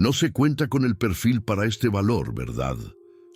No se cuenta con el perfil para este valor, ¿verdad?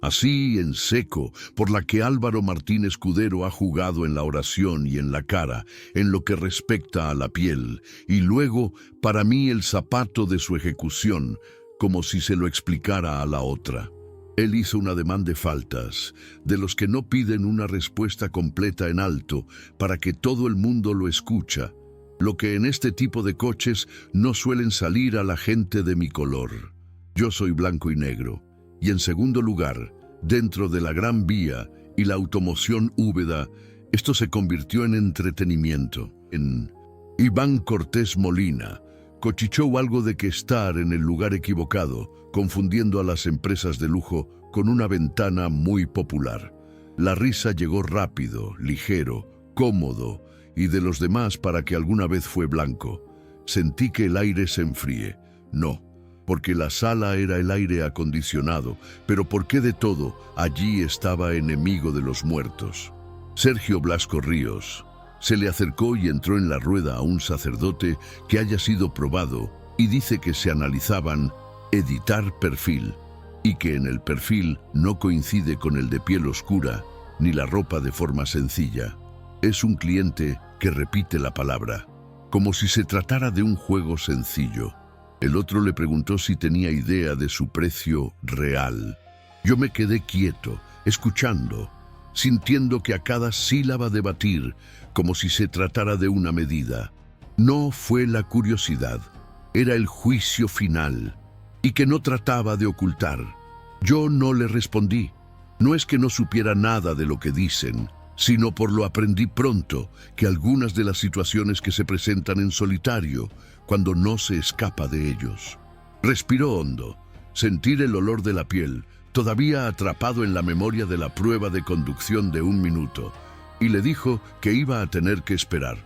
Así, en seco, por la que Álvaro Martín Escudero ha jugado en la oración y en la cara, en lo que respecta a la piel, y luego, para mí, el zapato de su ejecución, como si se lo explicara a la otra. Él hizo un ademán de faltas, de los que no piden una respuesta completa en alto, para que todo el mundo lo escucha, lo que en este tipo de coches no suelen salir a la gente de mi color. Yo soy blanco y negro. Y en segundo lugar, dentro de la Gran Vía y la automoción Úbeda, esto se convirtió en entretenimiento. En Iván Cortés Molina cochichó algo de que estar en el lugar equivocado, confundiendo a las empresas de lujo con una ventana muy popular. La risa llegó rápido, ligero, cómodo, y de los demás para que alguna vez fue blanco. Sentí que el aire se enfríe. No, porque la sala era el aire acondicionado, pero ¿por qué de todo allí estaba enemigo de los muertos? Sergio Blasco Ríos se le acercó y entró en la rueda a un sacerdote que haya sido probado y dice que se analizaban editar perfil y que en el perfil no coincide con el de piel oscura ni la ropa de forma sencilla. Es un cliente que repite la palabra, como si se tratara de un juego sencillo. El otro le preguntó si tenía idea de su precio real. Yo me quedé quieto, escuchando, sintiendo que a cada sílaba debatir, como si se tratara de una medida. No fue la curiosidad, era el juicio final, y que no trataba de ocultar. Yo no le respondí. No es que no supiera nada de lo que dicen, sino por lo aprendí pronto, que algunas de las situaciones que se presentan en solitario, cuando no se escapa de ellos. Respiró hondo, sentir el olor de la piel, todavía atrapado en la memoria de la prueba de conducción de 1 minuto, y le dijo que iba a tener que esperar.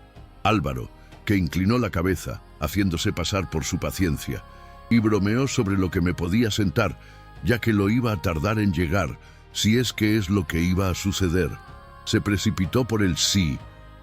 Álvaro, que inclinó la cabeza, haciéndose pasar por su paciencia, y bromeó sobre lo que me podía sentar, ya que lo iba a tardar en llegar, si es que es lo que iba a suceder. Se precipitó por el sí,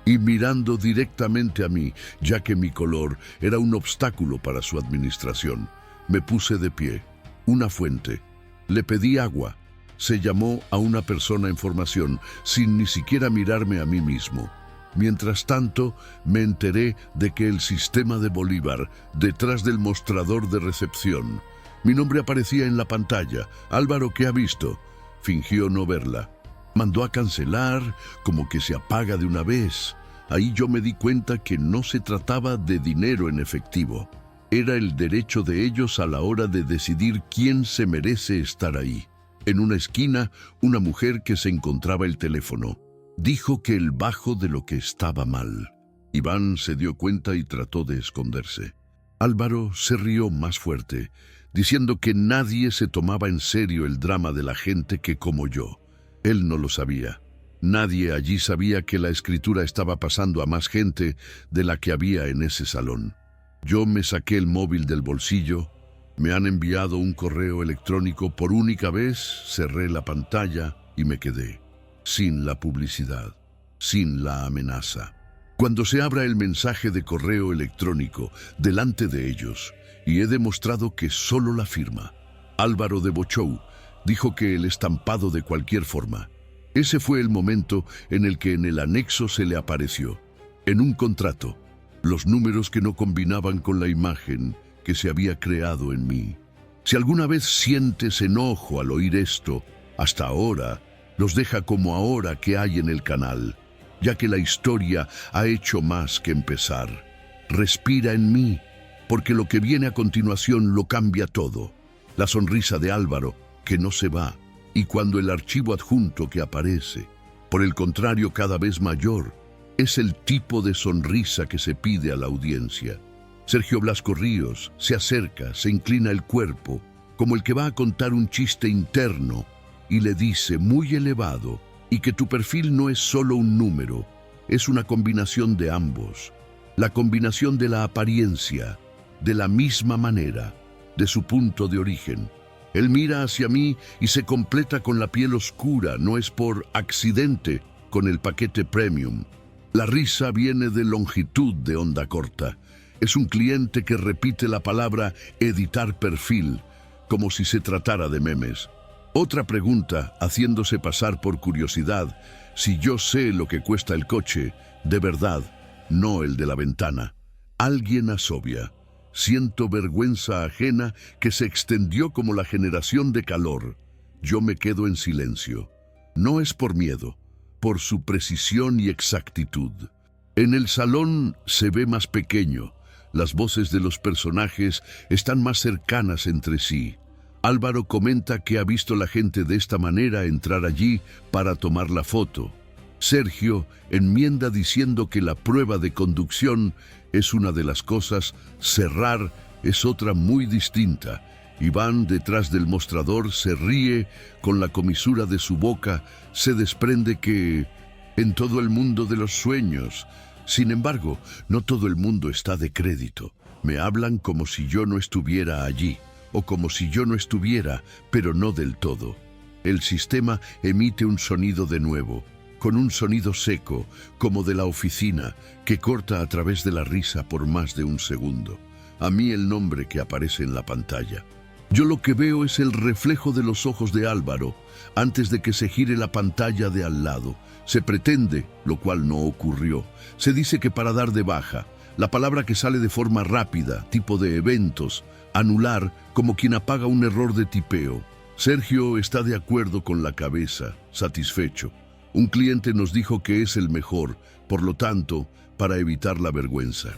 y mirando directamente a mí, ya que mi color era un obstáculo para su administración. Me puse de pie. Una fuente. Le pedí agua. Se llamó a una persona en formación, sin ni siquiera mirarme a mí mismo. Mientras tanto, me enteré de que el sistema de Bolívar, detrás del mostrador de recepción. Mi nombre aparecía en la pantalla. Álvaro, ¿qué ha visto? Fingió no verla. Mandó a cancelar, como que se apaga de una vez. Ahí yo me di cuenta que no se trataba de dinero en efectivo. Era el derecho de ellos a la hora de decidir quién se merece estar ahí. En una esquina, una mujer que se encontraba el teléfono. Dijo que el bajo de lo que estaba mal. Iván se dio cuenta y trató de esconderse. Álvaro se rió más fuerte, diciendo que nadie se tomaba en serio el drama de la gente que como yo. Él no lo sabía. Nadie allí sabía que la escritura estaba pasando a más gente de la que había en ese salón. Yo me saqué el móvil del bolsillo, me han enviado un correo electrónico por única vez, cerré la pantalla y me quedé. Sin la publicidad, sin la amenaza. Cuando se abra el mensaje de correo electrónico delante de ellos, y he demostrado que solo la firma, Álvaro de Bochou, dijo que el estampado de cualquier forma. Ese fue el momento en el que en el anexo se le apareció, en un contrato, los números que no combinaban con la imagen que se había creado en mí. Si alguna vez sientes enojo al oír esto, hasta ahora, los deja como ahora que hay en el canal, ya que la historia ha hecho más que empezar. Respira en mí, porque lo que viene a continuación lo cambia todo. La sonrisa de Álvaro, que no se va, y cuando el archivo adjunto que aparece, por el contrario cada vez mayor, es el tipo de sonrisa que se pide a la audiencia. Sergio Blasco Ríos se acerca, se inclina el cuerpo, como el que va a contar un chiste interno, y le dice muy elevado, y que tu perfil no es solo un número, es una combinación de ambos, la combinación de la apariencia, de la misma manera, de su punto de origen. Él mira hacia mí y se completa con la piel oscura, no es por accidente, con el paquete premium. La risa viene de longitud de onda corta. Es un cliente que repite la palabra editar perfil, como si se tratara de memes. Otra pregunta, haciéndose pasar por curiosidad, si yo sé lo que cuesta el coche, de verdad, no el de la ventana. Alguien asobia. Siento vergüenza ajena que se extendió como la generación de calor. Yo me quedo en silencio. No es por miedo, por su precisión y exactitud. En el salón se ve más pequeño. Las voces de los personajes están más cercanas entre sí. Álvaro comenta que ha visto la gente de esta manera entrar allí para tomar la foto. Sergio enmienda diciendo que la prueba de conducción es una de las cosas, cerrar es otra muy distinta. Iván, detrás del mostrador, se ríe, con la comisura de su boca se desprende que en todo el mundo de los sueños. Sin embargo, no todo el mundo está de crédito. Me hablan como si yo no estuviera allí, o como si yo no estuviera, pero no del todo. El sistema emite un sonido de nuevo, con un sonido seco, como de la oficina, que corta a través de la risa por más de un segundo. A mí el nombre que aparece en la pantalla. Yo lo que veo es el reflejo de los ojos de Álvaro, antes de que se gire la pantalla de al lado. Se pretende, lo cual no ocurrió. Se dice que para dar de baja, la palabra que sale de forma rápida, tipo de eventos, anular, como quien apaga un error de tipeo. Sergio está de acuerdo con la cabeza, satisfecho. Un cliente nos dijo que es el mejor, por lo tanto, para evitar la vergüenza.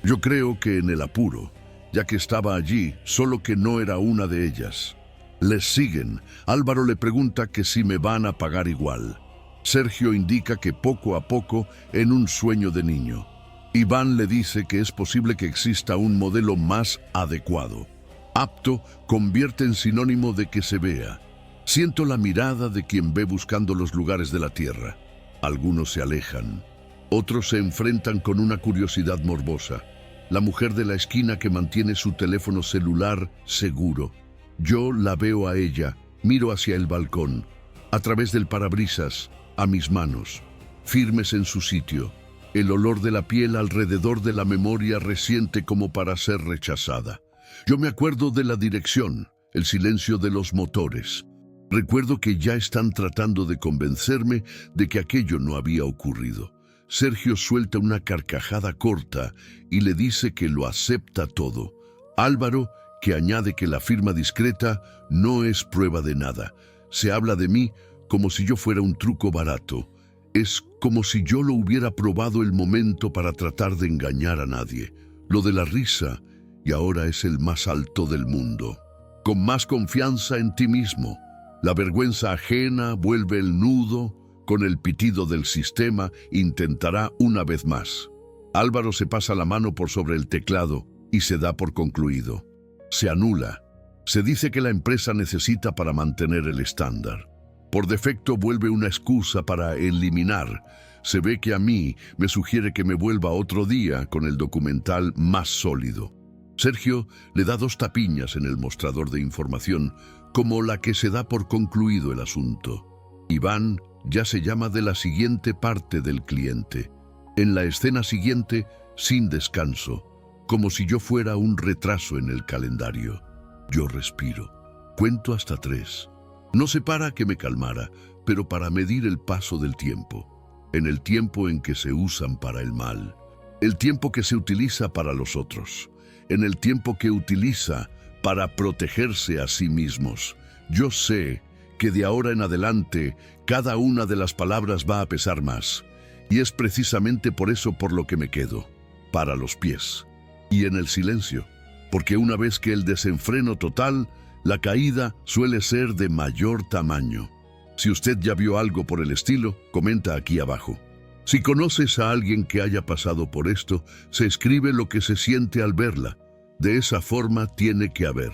Yo creo que en el apuro, ya que estaba allí, solo que no era una de ellas. Les siguen. Álvaro le pregunta que si me van a pagar igual. Sergio indica que poco a poco, en un sueño de niño. Iván le dice que es posible que exista un modelo más adecuado. Apto convierte en sinónimo de que se vea. Siento la mirada de quien ve buscando los lugares de la tierra. Algunos se alejan. Otros se enfrentan con una curiosidad morbosa. La mujer de la esquina que mantiene su teléfono celular seguro. Yo la veo a ella, miro hacia el balcón, a través del parabrisas, a mis manos, firmes en su sitio. El olor de la piel alrededor de la memoria reciente como para ser rechazada. Yo me acuerdo de la dirección, el silencio de los motores. Recuerdo que ya están tratando de convencerme de que aquello no había ocurrido. Sergio suelta una carcajada corta y le dice que lo acepta todo. Álvaro, que añade que la firma discreta no es prueba de nada. Se habla de mí como si yo fuera un truco barato. Es como si yo lo hubiera probado el momento para tratar de engañar a nadie. Lo de la risa, y ahora es el más alto del mundo. Con más confianza en ti mismo. La vergüenza ajena vuelve el nudo, con el pitido del sistema intentará una vez más. Álvaro se pasa la mano por sobre el teclado y se da por concluido. Se anula. Se dice que la empresa necesita para mantener el estándar. Por defecto vuelve una excusa para eliminar. Se ve que a mí me sugiere que me vuelva otro día con el documental más sólido. Sergio le da 2 tapiñas en el mostrador de información, como la que se da por concluido el asunto. Iván ya se llama de la siguiente parte del cliente. En la escena siguiente, sin descanso, como si yo fuera un retraso en el calendario. Yo respiro. Cuento hasta 3. No sé para que me calmara, pero para medir el paso del tiempo. En el tiempo en que se usan para el mal. El tiempo que se utiliza para los otros. En el tiempo que utiliza para protegerse a sí mismos. Yo sé que de ahora en adelante cada una de las palabras va a pesar más. Y es precisamente por eso por lo que me quedo. Para los pies. Y en el silencio. Porque una vez que el desenfreno total, la caída suele ser de mayor tamaño. Si usted ya vio algo por el estilo, comenta aquí abajo. Si conoces a alguien que haya pasado por esto, se escribe lo que se siente al verla. De esa forma tiene que haber.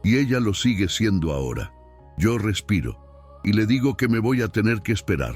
Y ella lo sigue siendo ahora. Yo respiro. Y le digo que me voy a tener que esperar.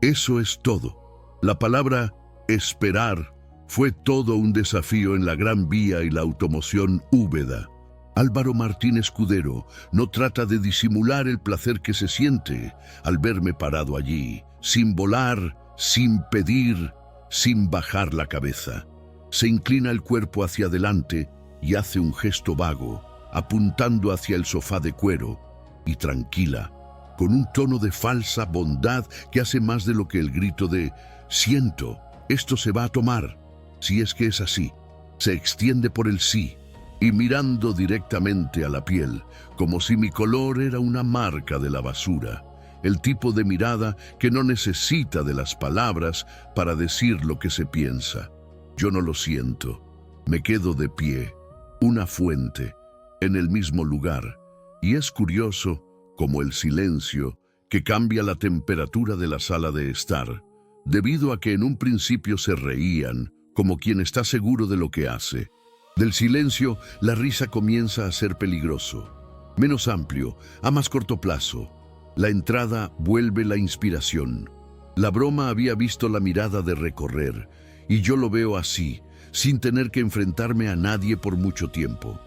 Eso es todo. La palabra esperar fue todo un desafío en la Gran Vía y la automoción Úbeda. Álvaro Martín Escudero no trata de disimular el placer que se siente al verme parado allí, sin volar, sin pedir, sin bajar la cabeza. Se inclina el cuerpo hacia adelante y hace un gesto vago, apuntando hacia el sofá de cuero, y tranquila, con un tono de falsa bondad que hace más de lo que el grito de «Siento, esto se va a tomar», si es que es así. Se extiende por el sí, y mirando directamente a la piel, como si mi color era una marca de la basura. El tipo de mirada que no necesita de las palabras para decir lo que se piensa. Yo no lo siento. Me quedo de pie, una fuente, en el mismo lugar. Y es curioso, como el silencio, que cambia la temperatura de la sala de estar, debido a que en un principio se reían, como quien está seguro de lo que hace. Del silencio, la risa comienza a ser peligroso. Menos amplio, a más corto plazo. La entrada vuelve la inspiración. La broma había visto la mirada de recorrer, y yo lo veo así, sin tener que enfrentarme a nadie por mucho tiempo.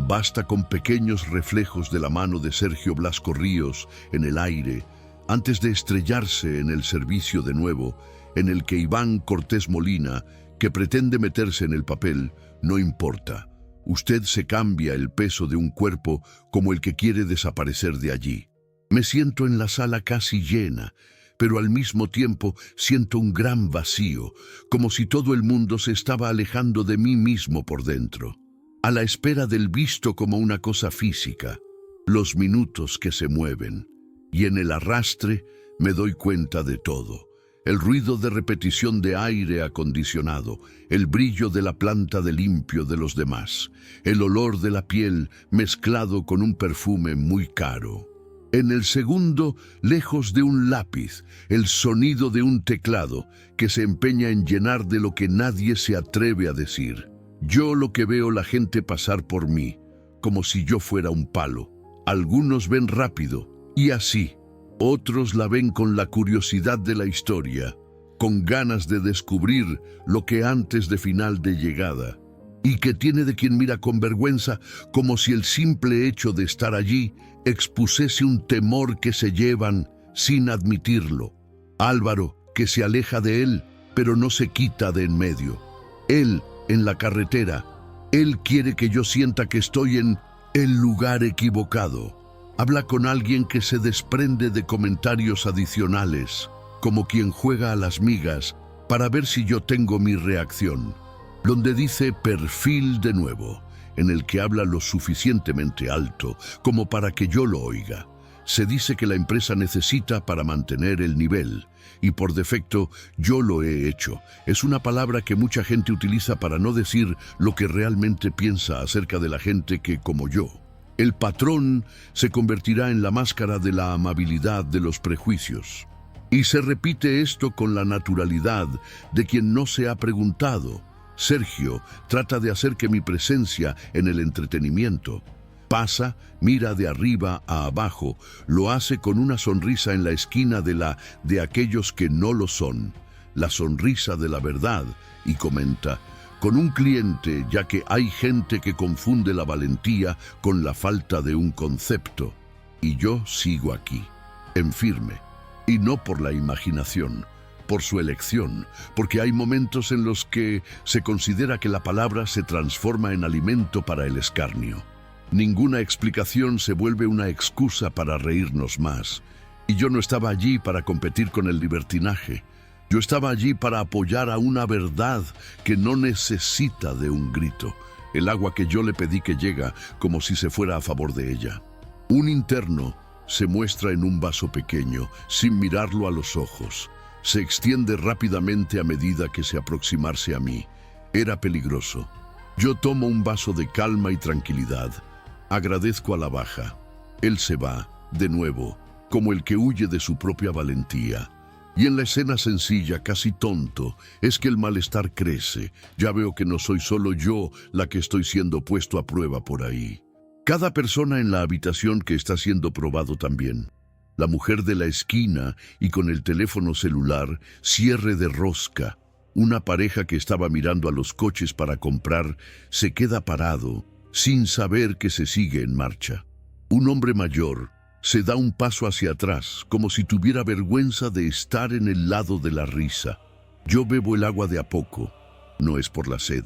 Basta con pequeños reflejos de la mano de Sergio Blasco Ríos en el aire, antes de estrellarse en el servicio de nuevo, en el que Iván Cortés Molina, que pretende meterse en el papel, no importa. Usted se cambia el peso de un cuerpo como el que quiere desaparecer de allí. Me siento en la sala casi llena, pero al mismo tiempo siento un gran vacío, como si todo el mundo se estaba alejando de mí mismo por dentro, a la espera del visto como una cosa física, los minutos que se mueven, y en el arrastre me doy cuenta de todo. El ruido de repetición de aire acondicionado, el brillo de la planta de limpio de los demás, el olor de la piel mezclado con un perfume muy caro. En el segundo, lejos de un lápiz, el sonido de un teclado que se empeña en llenar de lo que nadie se atreve a decir. Yo lo que veo la gente pasar por mí, como si yo fuera un palo. Algunos ven rápido, y así. Otros la ven con la curiosidad de la historia, con ganas de descubrir lo que antes de final de llegada, y que tiene de quien mira con vergüenza, como si el simple hecho de estar allí expusiese un temor que se llevan sin admitirlo. Álvaro, que se aleja de él, pero no se quita de en medio. Él, en la carretera, él quiere que yo sienta que estoy en el lugar equivocado. Habla con alguien que se desprende de comentarios adicionales, como quien juega a las migas para ver si yo tengo mi reacción. Donde dice perfil de nuevo, en el que habla lo suficientemente alto como para que yo lo oiga. Se dice que la empresa necesita para mantener el nivel, y por defecto yo lo he hecho. Es una palabra que mucha gente utiliza para no decir lo que realmente piensa acerca de la gente que, como yo. El patrón se convertirá en la máscara de la amabilidad de los prejuicios. Y se repite esto con la naturalidad de quien no se ha preguntado. Sergio trata de hacer que mi presencia en el entretenimiento pasa, mira de arriba a abajo, lo hace con una sonrisa en la esquina de aquellos que no lo son, la sonrisa de la verdad, y comenta, con un cliente, ya que hay gente que confunde la valentía con la falta de un concepto. Y yo sigo aquí, en firme, y no por la imaginación, por su elección, porque hay momentos en los que se considera que la palabra se transforma en alimento para el escarnio. Ninguna explicación se vuelve una excusa para reírnos más, y yo no estaba allí para competir con el libertinaje. Yo estaba allí para apoyar a una verdad que no necesita de un grito, el agua que yo le pedí que llega como si se fuera a favor de ella. Un interno se muestra en un vaso pequeño, sin mirarlo a los ojos. Se extiende rápidamente a medida que se aproximarse a mí. Era peligroso. Yo tomo un vaso de calma y tranquilidad. Agradezco a la baja. Él se va, de nuevo, como el que huye de su propia valentía. Y en la escena sencilla, casi tonto, es que el malestar crece. Ya veo que no soy solo yo la que estoy siendo puesto a prueba por ahí. Cada persona en la habitación que está siendo probado también. La mujer de la esquina y con el teléfono celular, cierre de rosca. Una pareja que estaba mirando a los coches para comprar se queda parado, sin saber que se sigue en marcha. Un hombre mayor se da un paso hacia atrás, como si tuviera vergüenza de estar en el lado de la risa. Yo bebo el agua de a poco. no es por la sed.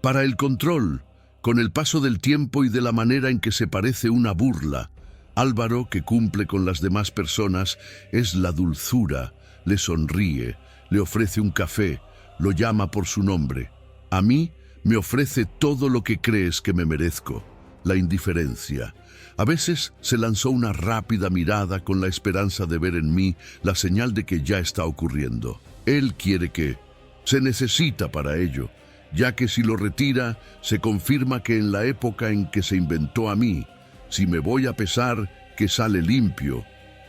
Para el control, con el paso del tiempo y de la manera en que se parece una burla, Álvaro, que cumple con las demás personas, es la dulzura, le sonríe, le ofrece un café, lo llama por su nombre. A mí me ofrece todo lo que crees que me merezco, la indiferencia. A veces se lanzó una rápida mirada con la esperanza de ver en mí la señal de que ya está ocurriendo. Él quiere que se necesita para ello, ya que si lo retira, se confirma que en la época en que se inventó a mí, si me voy a pesar, que sale limpio.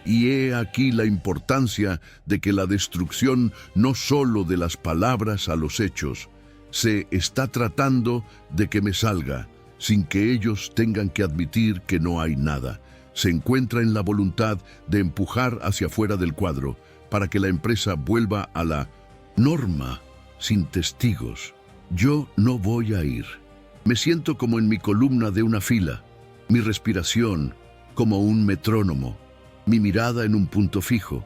Y he aquí la importancia de que la destrucción no solo de las palabras a los hechos, se está tratando de que me salga, sin que ellos tengan que admitir que no hay nada. Se encuentra en la voluntad de empujar hacia afuera del cuadro, para que la empresa vuelva a la norma, sin testigos. Yo no voy a ir. Me siento como en mi columna de una fila, mi respiración como un metrónomo, mi mirada en un punto fijo.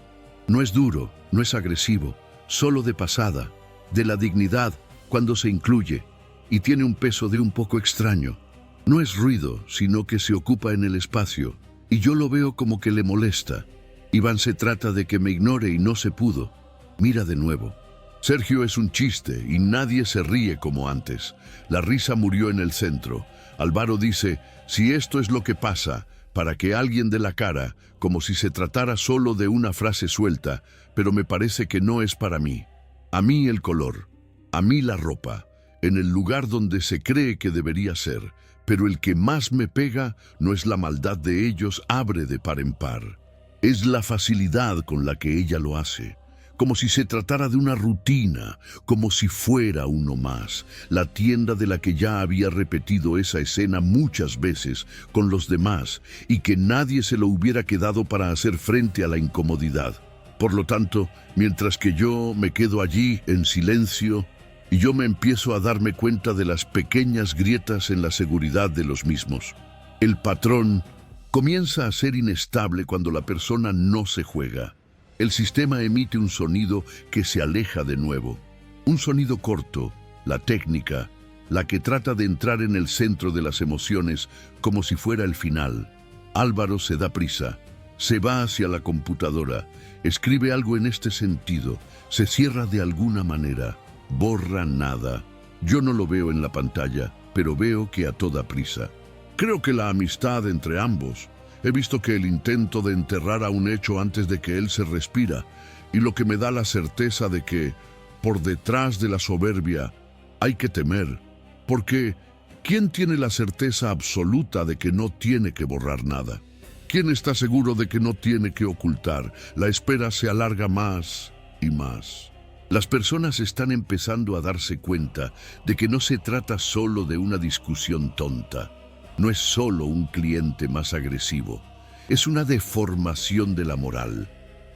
No es duro, no es agresivo, solo de pasada, de la dignidad cuando se incluye, y tiene un peso de un poco extraño. No es ruido, sino que se ocupa en el espacio, y yo lo veo como que le molesta. Iván se trata de que me ignore y no se pudo. Mira de nuevo. Sergio es un chiste y nadie se ríe como antes. La risa murió en el centro. Álvaro dice, si esto es lo que pasa, para que alguien dé la cara, como si se tratara solo de una frase suelta, pero me parece que no es para mí. A mí el color, a mí la ropa, en el lugar donde se cree que debería ser, pero el que más me pega no es la maldad de ellos, abre de par en par. Es la facilidad con la que ella lo hace, como si se tratara de una rutina, como si fuera uno más, la tienda de la que ya había repetido esa escena muchas veces con los demás y que nadie se lo hubiera quedado para hacer frente a la incomodidad. Por lo tanto, mientras que yo me quedo allí en silencio, y yo me empiezo a darme cuenta de las pequeñas grietas en la seguridad de los mismos. El patrón comienza a ser inestable cuando la persona no se juega. El sistema emite un sonido que se aleja de nuevo. Un sonido corto, la técnica, la que trata de entrar en el centro de las emociones como si fuera el final. Álvaro se da prisa, se va hacia la computadora, escribe algo en este sentido, se cierra de alguna manera, borra nada. Yo no lo veo en la pantalla, pero veo que a toda prisa. Creo que la amistad entre ambos. He visto que el intento de enterrar a un hecho antes de que él se respira, y lo que me da la certeza de que, por detrás de la soberbia, hay que temer, porque ¿quién tiene la certeza absoluta de que no tiene que borrar nada? ¿Quién está seguro de que no tiene que ocultar? La espera se alarga más y más. Las personas están empezando a darse cuenta de que no se trata solo de una discusión tonta. No es solo un cliente más agresivo. Es una deformación de la moral.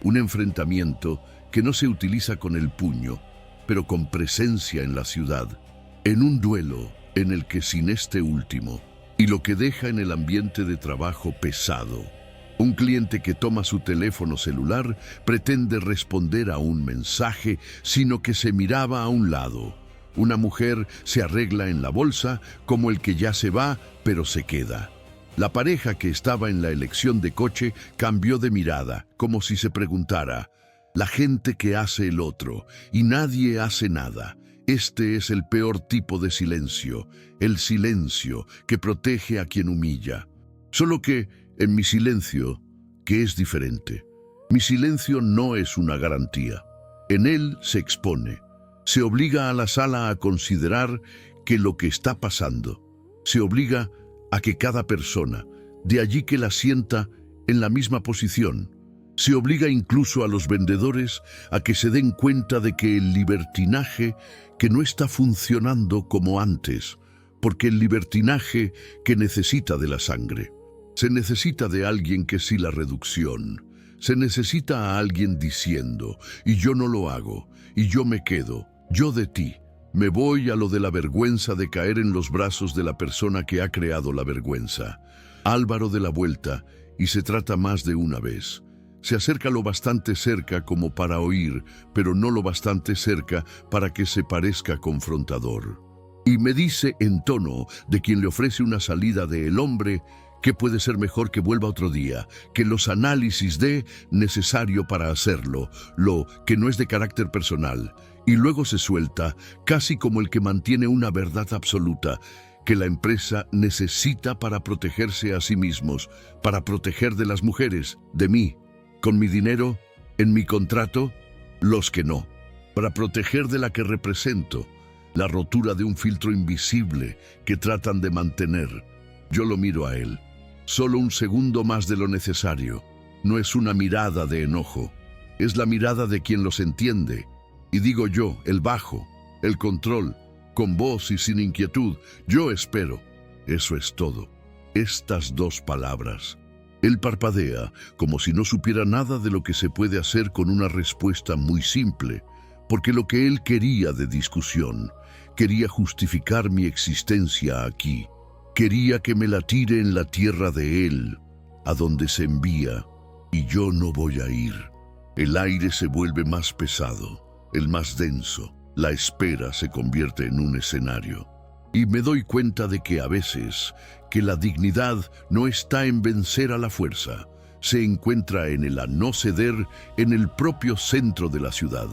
Un enfrentamiento que no se utiliza con el puño, pero con presencia en la ciudad. En un duelo en el que sin este último, y lo que deja en el ambiente de trabajo pesado. Un cliente que toma su teléfono celular pretende responder a un mensaje, sino que se miraba a un lado. Una mujer se arregla en la bolsa como el que ya se va, pero se queda. La pareja que estaba en la elección de coche cambió de mirada, como si se preguntara, la gente que hace el otro, y nadie hace nada. Este es el peor tipo de silencio, el silencio que protege a quien humilla. Solo que, en mi silencio, que es diferente. Mi silencio no es una garantía. En él se expone. Se obliga a la sala a considerar que lo que está pasando. Se obliga a que cada persona, de allí que la sienta en la misma posición. Se obliga incluso a los vendedores a que se den cuenta de que el libertinaje que no está funcionando como antes, porque el libertinaje que necesita de la sangre. Se necesita de alguien que sí la reducción. Se necesita a alguien diciendo, y yo no lo hago, y yo me quedo, yo de ti. Me voy a lo de la vergüenza de caer en los brazos de la persona que ha creado la vergüenza. Álvaro de la vuelta, y se trata más de una vez. Se acerca lo bastante cerca como para oír, pero no lo bastante cerca para que se parezca confrontador. Y me dice en tono de quien le ofrece una salida de el hombre que puede ser mejor que vuelva otro día, que los análisis de necesario para hacerlo, lo que no es de carácter personal, y luego se suelta, casi como el que mantiene una verdad absoluta, que la empresa necesita para protegerse a sí mismos, para proteger de las mujeres, de mí, con mi dinero, en mi contrato, los que no, para proteger de la que represento, la rotura de un filtro invisible que tratan de mantener. Yo lo miro a él. Solo un segundo más de lo necesario. No es una mirada de enojo. Es la mirada de quien los entiende. Y digo yo, el bajo, el control, con voz y sin inquietud, yo espero. Eso es todo. Estas dos palabras. Él parpadea, como si no supiera nada de lo que se puede hacer con una respuesta muy simple, porque lo que él quería de discusión, quería justificar mi existencia aquí. Quería que me la tire en la tierra de él, a donde se envía, y yo no voy a ir. El aire se vuelve más pesado, el más denso. La espera se convierte en un escenario. Y me doy cuenta de que a veces, que la dignidad no está en vencer a la fuerza, se encuentra en el a no ceder en el propio centro de la ciudad.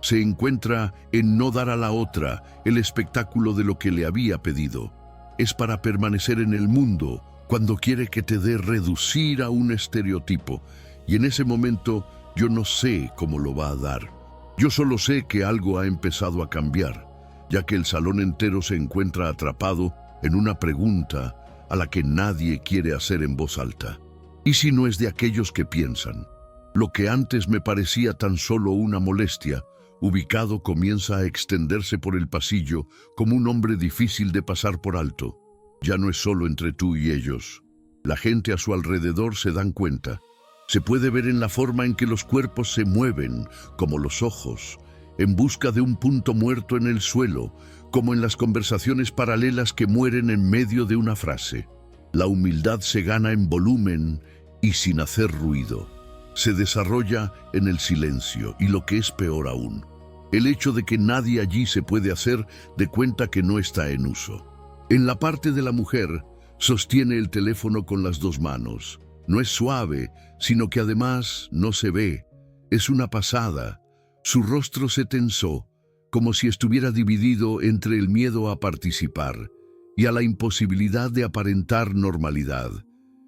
Se encuentra en no dar a la otra el espectáculo de lo que le había pedido. Es para permanecer en el mundo cuando quiere que te dé reducir a un estereotipo. Y en ese momento yo no sé cómo lo va a dar. Yo solo sé que algo ha empezado a cambiar, ya que el salón entero se encuentra atrapado en una pregunta a la que nadie quiere hacer en voz alta. ¿Y si no es de aquellos que piensan? Lo que antes me parecía tan solo una molestia, ubicado comienza a extenderse por el pasillo como un hombre difícil de pasar por alto. Ya no es solo entre tú y ellos. La gente a su alrededor se dan cuenta. Se puede ver en la forma en que los cuerpos se mueven, como los ojos, en busca de un punto muerto en el suelo, como en las conversaciones paralelas que mueren en medio de una frase. La humildad se gana en volumen y sin hacer ruido. Se desarrolla en el silencio y lo que es peor aún, el hecho de que nadie allí se puede hacer de cuenta que no está en uso. En la parte de la mujer, sostiene el teléfono con las dos manos. No es suave, sino que además no se ve. Es una pasada. Su rostro se tensó, como si estuviera dividido entre el miedo a participar y a la imposibilidad de aparentar normalidad.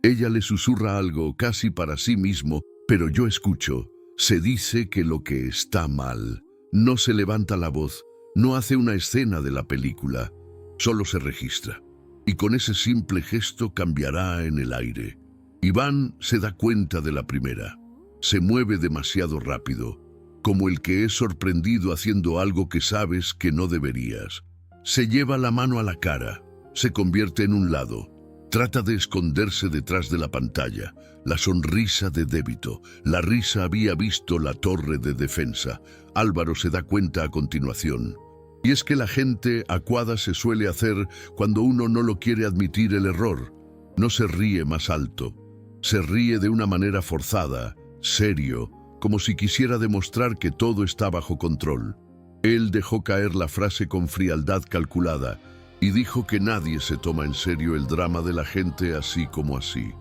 Ella le susurra algo casi para sí mismo, pero yo escucho. Se dice que lo que está mal. No se levanta la voz, no hace una escena de la película, solo se registra. Y con ese simple gesto cambiará en el aire. Iván se da cuenta de la primera. Se mueve demasiado rápido, como el que es sorprendido haciendo algo que sabes que no deberías. Se lleva la mano a la cara, se convierte en un lado. Trata de esconderse detrás de la pantalla, la sonrisa de débito. La risa había visto la torre de defensa. Álvaro se da cuenta a continuación. Y es que la gente acuada se suele hacer cuando uno no lo quiere admitir el error. No se ríe más alto. Se ríe de una manera forzada, serio, como si quisiera demostrar que todo está bajo control. Él dejó caer la frase con frialdad calculada y dijo que nadie se toma en serio el drama de la gente así como así.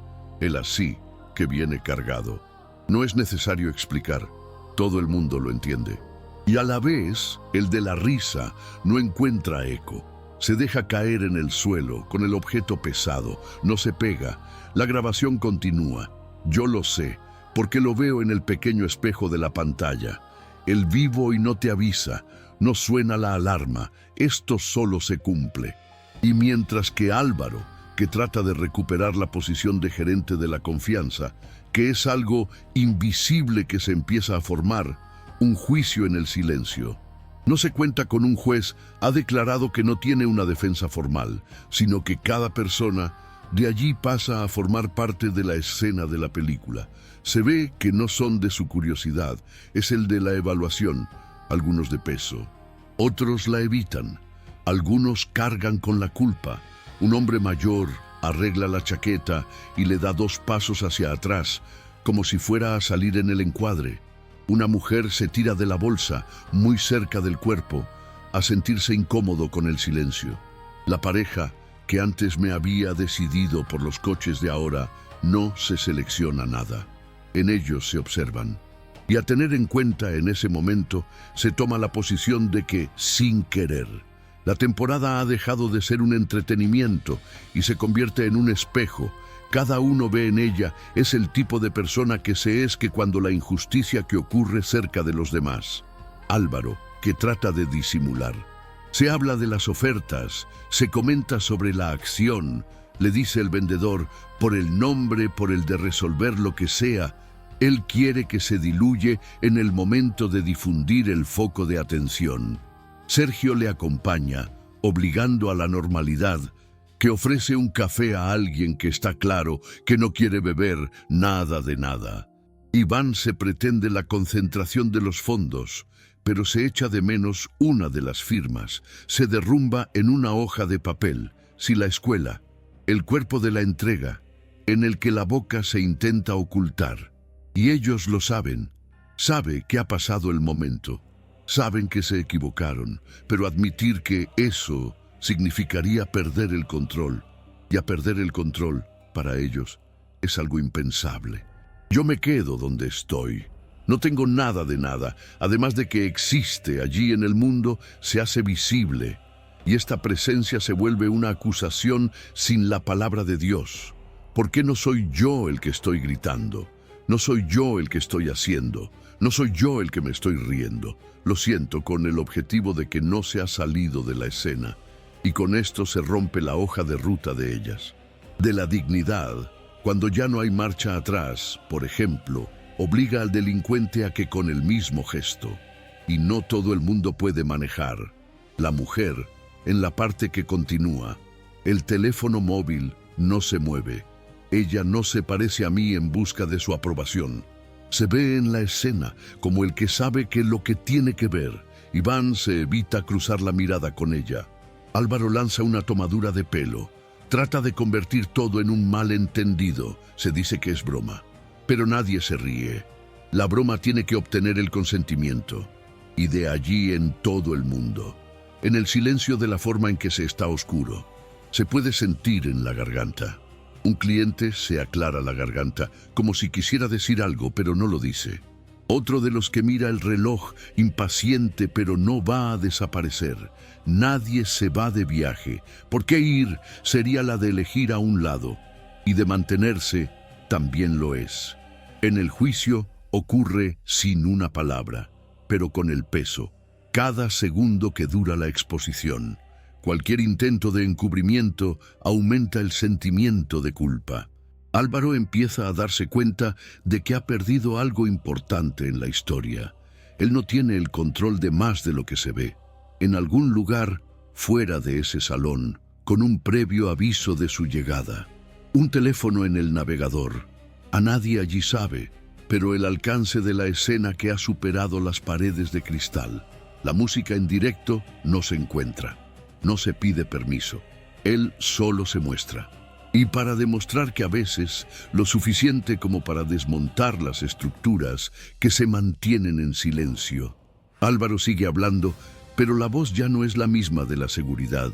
El así que viene cargado. No es necesario explicar, todo el mundo lo entiende. Y a la vez, el de la risa no encuentra eco. Se deja caer en el suelo con el objeto pesado, no se pega. La grabación continúa. Yo lo sé, porque lo veo en el pequeño espejo de la pantalla. El vivo y no te avisa, no suena la alarma, esto solo se cumple. Y mientras que Álvaro, que trata de recuperar la posición de gerente de la confianza, que es algo invisible que se empieza a formar, un juicio en el silencio. No se cuenta con un juez, ha declarado que no tiene una defensa formal, sino que cada persona de allí pasa a formar parte de la escena de la película. Se ve que no son de su curiosidad, es el de la evaluación, algunos de peso. Otros la evitan, algunos cargan con la culpa. Un hombre mayor arregla la chaqueta y le da 2 pasos hacia atrás, como si fuera a salir en el encuadre. Una mujer se tira de la bolsa, muy cerca del cuerpo, a sentirse incómodo con el silencio. La pareja, que antes me había decidido por los coches de ahora, no se selecciona nada. En ellos se observan. Y a tener en cuenta en ese momento, se toma la posición de que, sin querer, la temporada ha dejado de ser un entretenimiento y se convierte en un espejo. Cada uno ve en ella es el tipo de persona que se es que cuando la injusticia que ocurre cerca de los demás. Álvaro, que trata de disimular. Se habla de las ofertas, se comenta sobre la acción, le dice el vendedor, por el nombre, por el de resolver lo que sea. Él quiere que se diluye en el momento de difundir el foco de atención. Sergio le acompaña, obligando a la normalidad, que ofrece un café a alguien que está claro que no quiere beber nada de nada. Iván se pretende la concentración de los fondos, pero se echa de menos una de las firmas, se derrumba en una hoja de papel, si la escuela, el cuerpo de la entrega, en el que la boca se intenta ocultar. Y ellos lo saben, sabe que ha pasado el momento, saben que se equivocaron, pero admitir que eso significaría perder el control, y a perder el control, para ellos, es algo impensable. Yo me quedo donde estoy. No tengo nada de nada, además de que existe allí en el mundo, se hace visible, y esta presencia se vuelve una acusación sin la palabra de Dios. ¿Por qué no soy yo el que estoy gritando? No soy yo el que estoy haciendo, no soy yo el que me estoy riendo. Lo siento, con el objetivo de que no se ha salido de la escena, y con esto se rompe la hoja de ruta de ellas. De la dignidad, cuando ya no hay marcha atrás, por ejemplo, obliga al delincuente a que con el mismo gesto, y no todo el mundo puede manejar. La mujer, en la parte que continúa, el teléfono móvil no se mueve. Ella no se parece a mí en busca de su aprobación. Se ve en la escena como el que sabe que lo que tiene que ver. Iván se evita cruzar la mirada con ella. Álvaro lanza una tomadura de pelo. Trata de convertir todo en un malentendido. Se dice que es broma. Pero nadie se ríe. La broma tiene que obtener el consentimiento. Y de allí en todo el mundo. En el silencio de la forma en que se está oscuro. Se puede sentir en la garganta. Un cliente se aclara la garganta, como si quisiera decir algo, pero no lo dice. Otro de los que mira el reloj, impaciente, pero no va a desaparecer. Nadie se va de viaje. ¿Por qué ir sería la de elegir a un lado? Y de mantenerse, también lo es. En el juicio ocurre sin una palabra, pero con el peso. Cada segundo que dura la exposición. Cualquier intento de encubrimiento aumenta el sentimiento de culpa. Álvaro empieza a darse cuenta de que ha perdido algo importante en la historia. Él no tiene el control de más de lo que se ve. En algún lugar, fuera de ese salón, con un previo aviso de su llegada. Un teléfono en el navegador. A nadie allí sabe, pero el alcance de la escena que ha superado las paredes de cristal. La música en directo no se encuentra. No se pide permiso. Él solo se muestra. Y para demostrar que a veces, lo suficiente como para desmontar las estructuras que se mantienen en silencio. Álvaro sigue hablando, pero la voz ya no es la misma de la seguridad.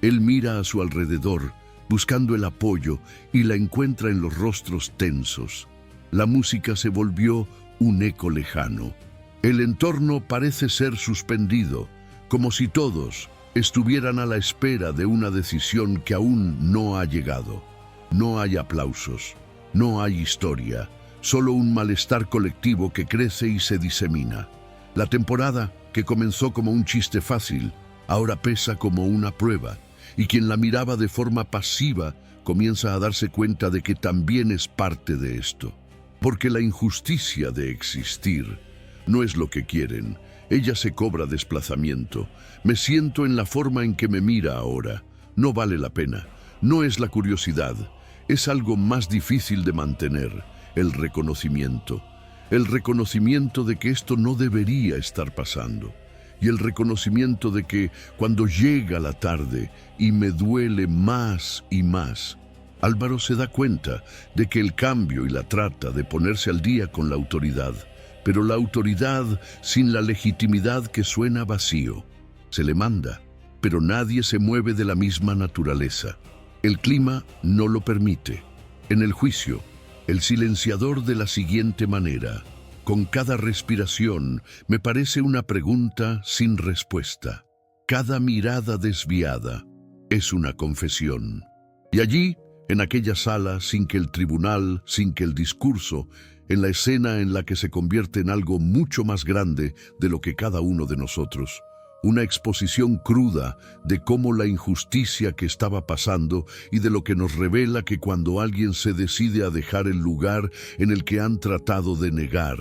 Él mira a su alrededor, buscando el apoyo, y la encuentra en los rostros tensos. La música se volvió un eco lejano. El entorno parece ser suspendido, como si todos estuvieran a la espera de una decisión que aún no ha llegado. No hay aplausos, no hay historia, solo un malestar colectivo que crece y se disemina. La temporada, que comenzó como un chiste fácil, ahora pesa como una prueba, y quien la miraba de forma pasiva comienza a darse cuenta de que también es parte de esto. Porque la injusticia de existir no es lo que quieren. Ella se cobra desplazamiento. Me siento en la forma en que me mira ahora. No vale la pena. No es la curiosidad. Es algo más difícil de mantener. El reconocimiento. El reconocimiento de que esto no debería estar pasando. Y el reconocimiento de que cuando llega la tarde y me duele más y más, Álvaro se da cuenta de que el cambio y la trata de ponerse al día con la autoridad, pero la autoridad sin la legitimidad que suena vacío. Se le manda, pero nadie se mueve de la misma naturaleza. El clima no lo permite. En el juicio, el silenciador de la siguiente manera: con cada respiración me parece una pregunta sin respuesta. Cada mirada desviada es una confesión. Y allí, en aquella sala, sin que el tribunal, sin que el discurso, en la escena en la que se convierte en algo mucho más grande de lo que cada uno de nosotros, una exposición cruda de cómo la injusticia que estaba pasando y de lo que nos revela que cuando alguien se decide a dejar el lugar en el que han tratado de negar,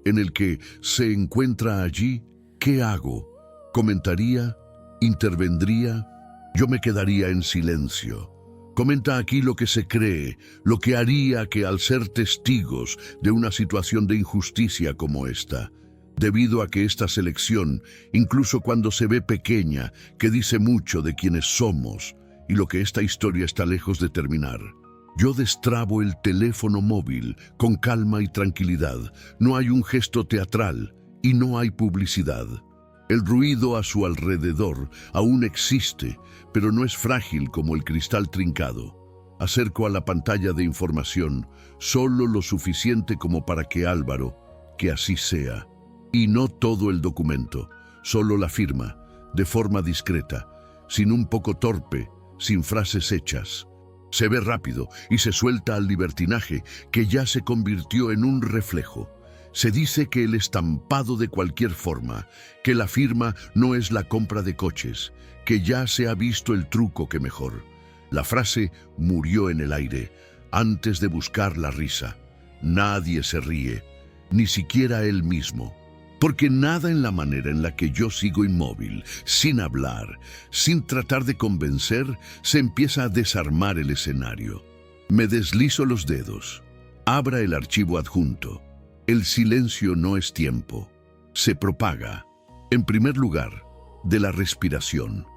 en el que se encuentra allí, ¿qué hago? ¿Comentaría? ¿Intervendría? Yo me quedaría en silencio. Comenta aquí lo que se cree, lo que haría que al ser testigos de una situación de injusticia como esta, debido a que esta selección, incluso cuando se ve pequeña, que dice mucho de quienes somos y lo que esta historia está lejos de terminar. Yo destrabo el teléfono móvil con calma y tranquilidad. No hay un gesto teatral y no hay publicidad. El ruido a su alrededor aún existe, pero no es frágil como el cristal trincado. Acerco a la pantalla de información solo lo suficiente como para que Álvaro, que así sea. Y no todo el documento, solo la firma, de forma discreta, sin un poco torpe, sin frases hechas. Se ve rápido y se suelta al libertinaje que ya se convirtió en un reflejo. Se dice que el estampado de cualquier forma, que la firma no es la compra de coches, que ya se ha visto el truco que mejor. La frase murió en el aire, antes de buscar la risa. Nadie se ríe, ni siquiera él mismo. Porque nada en la manera en la que yo sigo inmóvil, sin hablar, sin tratar de convencer, se empieza a desarmar el escenario. Me deslizo los dedos. Abra el archivo adjunto. El silencio no es tiempo. Se propaga, en primer lugar, de la respiración,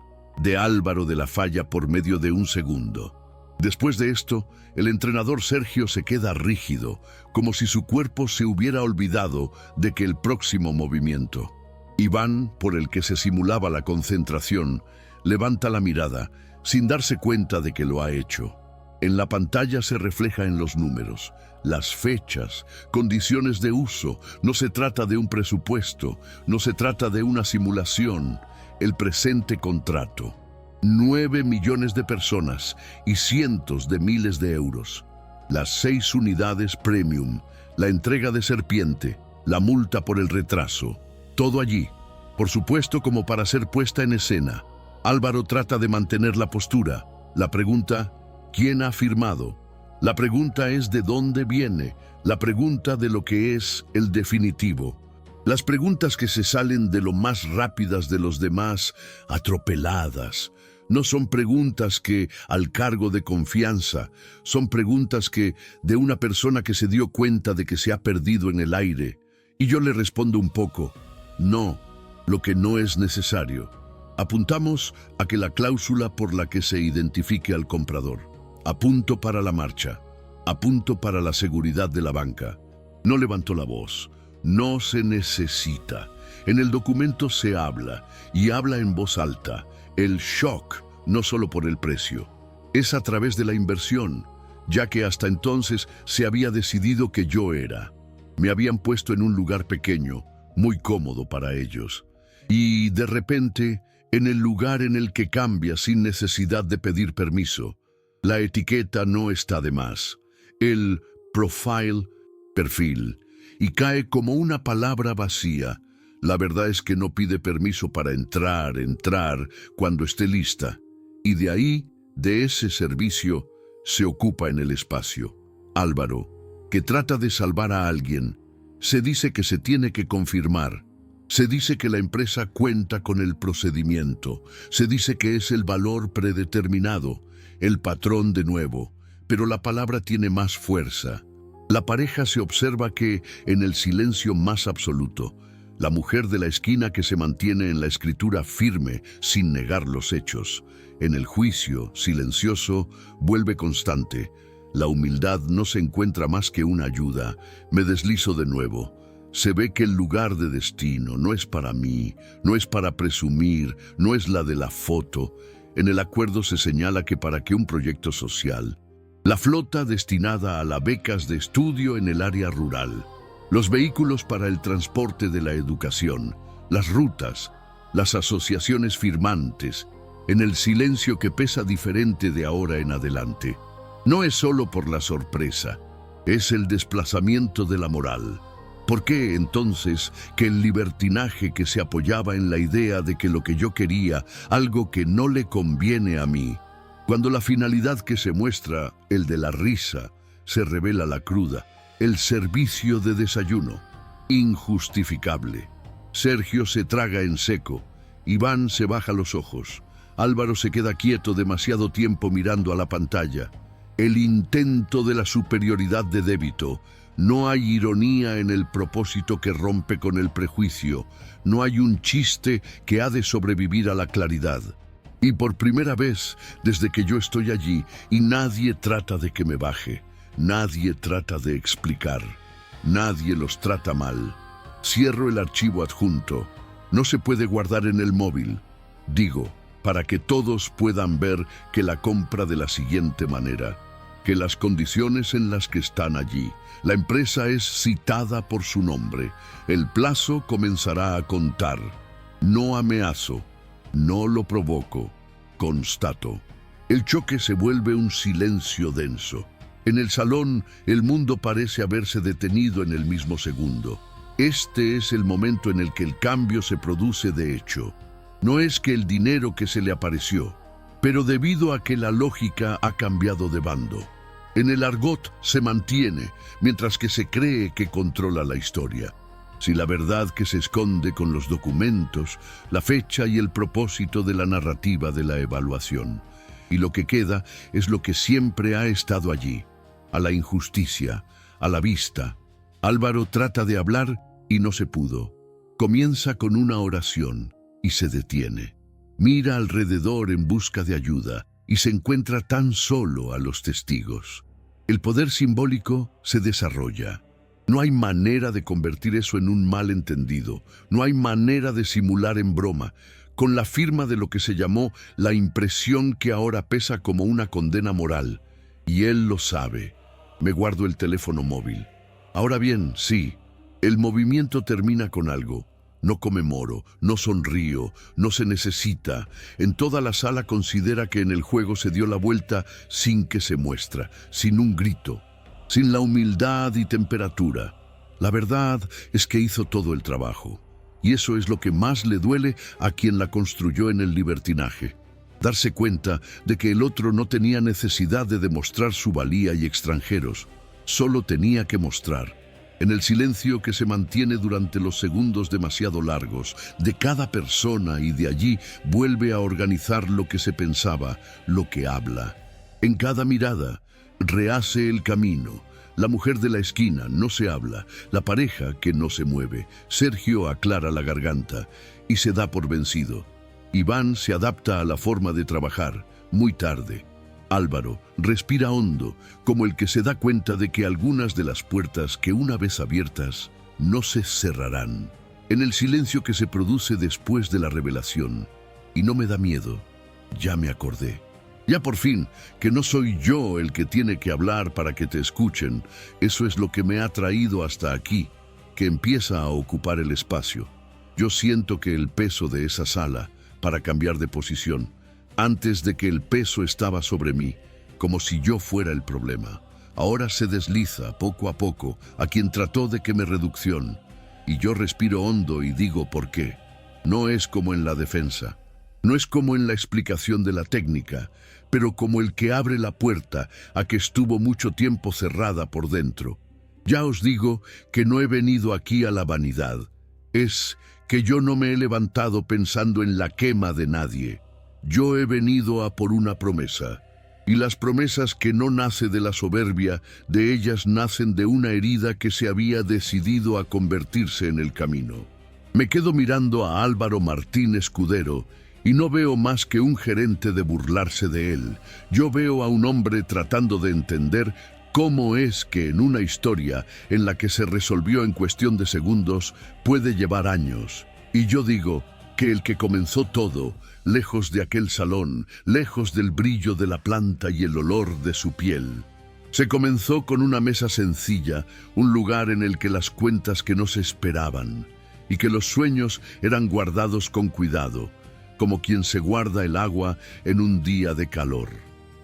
de Álvaro de la Falla por medio de un segundo. Después de esto, el entrenador Sergio se queda rígido, como si su cuerpo se hubiera olvidado de que el próximo movimiento. Iván, por el que se simulaba la concentración, levanta la mirada, sin darse cuenta de que lo ha hecho. En la pantalla se refleja en los números, las fechas, condiciones de uso. No se trata de un presupuesto, no se trata de una simulación. El presente contrato. 9 millones de personas y cientos de miles de euros. Las 6 unidades premium, la entrega de serpiente, la multa por el retraso. Todo allí, por supuesto como para ser puesta en escena. Álvaro trata de mantener la postura. La pregunta: ¿quién ha firmado? La pregunta es de dónde viene, la pregunta de lo que es el definitivo. Las preguntas que se salen de lo más rápidas de los demás, atropeladas. No son preguntas que, al cargo de confianza, son preguntas que, de una persona que se dio cuenta de que se ha perdido en el aire. Y yo le respondo un poco: no, lo que no es necesario. Apuntamos a que la cláusula por la que se identifique al comprador. Apunto para la marcha. Apunto para la seguridad de la banca. No levantó la voz. No se necesita. En el documento se habla, y habla en voz alta. El shock, no solo por el precio, es a través de la inversión, ya que hasta entonces se había decidido que yo era. Me habían puesto en un lugar pequeño, muy cómodo para ellos. Y de repente, en el lugar en el que cambia sin necesidad de pedir permiso, la etiqueta no está de más. El profile, perfil, y cae como una palabra vacía. La verdad es que no pide permiso para entrar cuando esté lista. Y de ahí, de ese servicio, se ocupa en el espacio. Álvaro, que trata de salvar a alguien, se dice que se tiene que confirmar. Se dice que la empresa cuenta con el procedimiento. Se dice que es el valor predeterminado, el patrón de nuevo. Pero la palabra tiene más fuerza. La pareja se observa que, en el silencio más absoluto, la mujer de la esquina que se mantiene en la escritura firme sin negar los hechos. En el juicio, silencioso, vuelve constante. La humildad no se encuentra más que una ayuda. Me deslizo de nuevo. Se ve que el lugar de destino no es para mí, no es para presumir, no es la de la foto. En el acuerdo se señala que para que un proyecto social, la flota destinada a las becas de estudio en el área rural, los vehículos para el transporte de la educación, las rutas, las asociaciones firmantes, en el silencio que pesa diferente de ahora en adelante. No es solo por la sorpresa, es el desplazamiento de la moral. ¿Por qué entonces que el libertinaje que se apoyaba en la idea de que lo que yo quería, algo que no le conviene a mí, cuando la finalidad que se muestra, el de la risa, se revela la cruda, el servicio de desayuno, injustificable? Sergio se traga en seco, Iván se baja los ojos, Álvaro se queda quieto demasiado tiempo mirando a la pantalla. El intento de la superioridad de débito. No hay ironía en el propósito que rompe con el prejuicio. No hay un chiste que ha de sobrevivir a la claridad. Y por primera vez, desde que yo estoy allí, y nadie trata de que me baje, nadie trata de explicar, nadie los trata mal. Cierro el archivo adjunto. No se puede guardar en el móvil. Digo, para que todos puedan ver que la compra de la siguiente manera, que las condiciones en las que están allí, la empresa es citada por su nombre, el plazo comenzará a contar. No amenazo, no lo provoco, constato. El choque se vuelve un silencio denso. En el salón, el mundo parece haberse detenido en el mismo segundo. Este es el momento en el que el cambio se produce de hecho. No es que el dinero que se le apareció, pero debido a que la lógica ha cambiado de bando. En el argot se mantiene, mientras que se cree que controla la historia. Si la verdad que se esconde con los documentos, la fecha y el propósito de la narrativa de la evaluación. Y lo que queda es lo que siempre ha estado allí, a la injusticia, a la vista. Álvaro trata de hablar y no se pudo. Comienza con una oración y se detiene. Mira alrededor en busca de ayuda y se encuentra tan solo a los testigos. El poder simbólico se desarrolla. No hay manera de convertir eso en un malentendido. No hay manera de simular en broma, con la firma de lo que se llamó la impresión que ahora pesa como una condena moral. Y él lo sabe. Me guardo el teléfono móvil. Ahora bien, sí, el movimiento termina con algo. No conmemoro, no sonrío, no se necesita. En toda la sala considera que en el juego se dio la vuelta sin que se muestra, sin un grito, sin la humildad y temperatura. La verdad es que hizo todo el trabajo. Y eso es lo que más le duele a quien la construyó en el libertinaje. Darse cuenta de que el otro no tenía necesidad de demostrar su valía y extranjeros. Solo tenía que mostrar. En el silencio que se mantiene durante los segundos demasiado largos de cada persona y de allí vuelve a organizar lo que se pensaba, lo que habla. En cada mirada, rehace el camino. La mujer de la esquina no se habla, la pareja que no se mueve. Sergio aclara la garganta y se da por vencido. Iván se adapta a la forma de trabajar, muy tarde. Álvaro respira hondo, como el que se da cuenta de que algunas de las puertas que una vez abiertas no se cerrarán. En el silencio que se produce después de la revelación, y no me da miedo, ya me acordé. Ya por fin, que no soy yo el que tiene que hablar para que te escuchen, eso es lo que me ha traído hasta aquí, que empieza a ocupar el espacio. Yo siento que el peso de esa sala, para cambiar de posición, antes de que el peso estaba sobre mí, como si yo fuera el problema. Ahora se desliza, poco a poco, a quien trató de que me reducción. Y yo respiro hondo y digo por qué. No es como en la defensa, no es como en la explicación de la técnica, pero como el que abre la puerta a que estuvo mucho tiempo cerrada por dentro. Ya os digo que no he venido aquí a la vanidad. Es que yo no me he levantado pensando en la quema de nadie. Yo he venido a por una promesa, y las promesas que no nace de la soberbia, de ellas nacen de una herida que se había decidido a convertirse en el camino. Me quedo mirando a Álvaro Martín Escudero y no veo más que un gerente de burlarse de él. Yo veo a un hombre tratando de entender cómo es que en una historia en la que se resolvió en cuestión de segundos puede llevar años. Y yo digo que el que comenzó todo, lejos de aquel salón, lejos del brillo de la planta y el olor de su piel, se comenzó con una mesa sencilla, un lugar en el que las cuentas que no se esperaban y que los sueños eran guardados con cuidado, como quien se guarda el agua en un día de calor.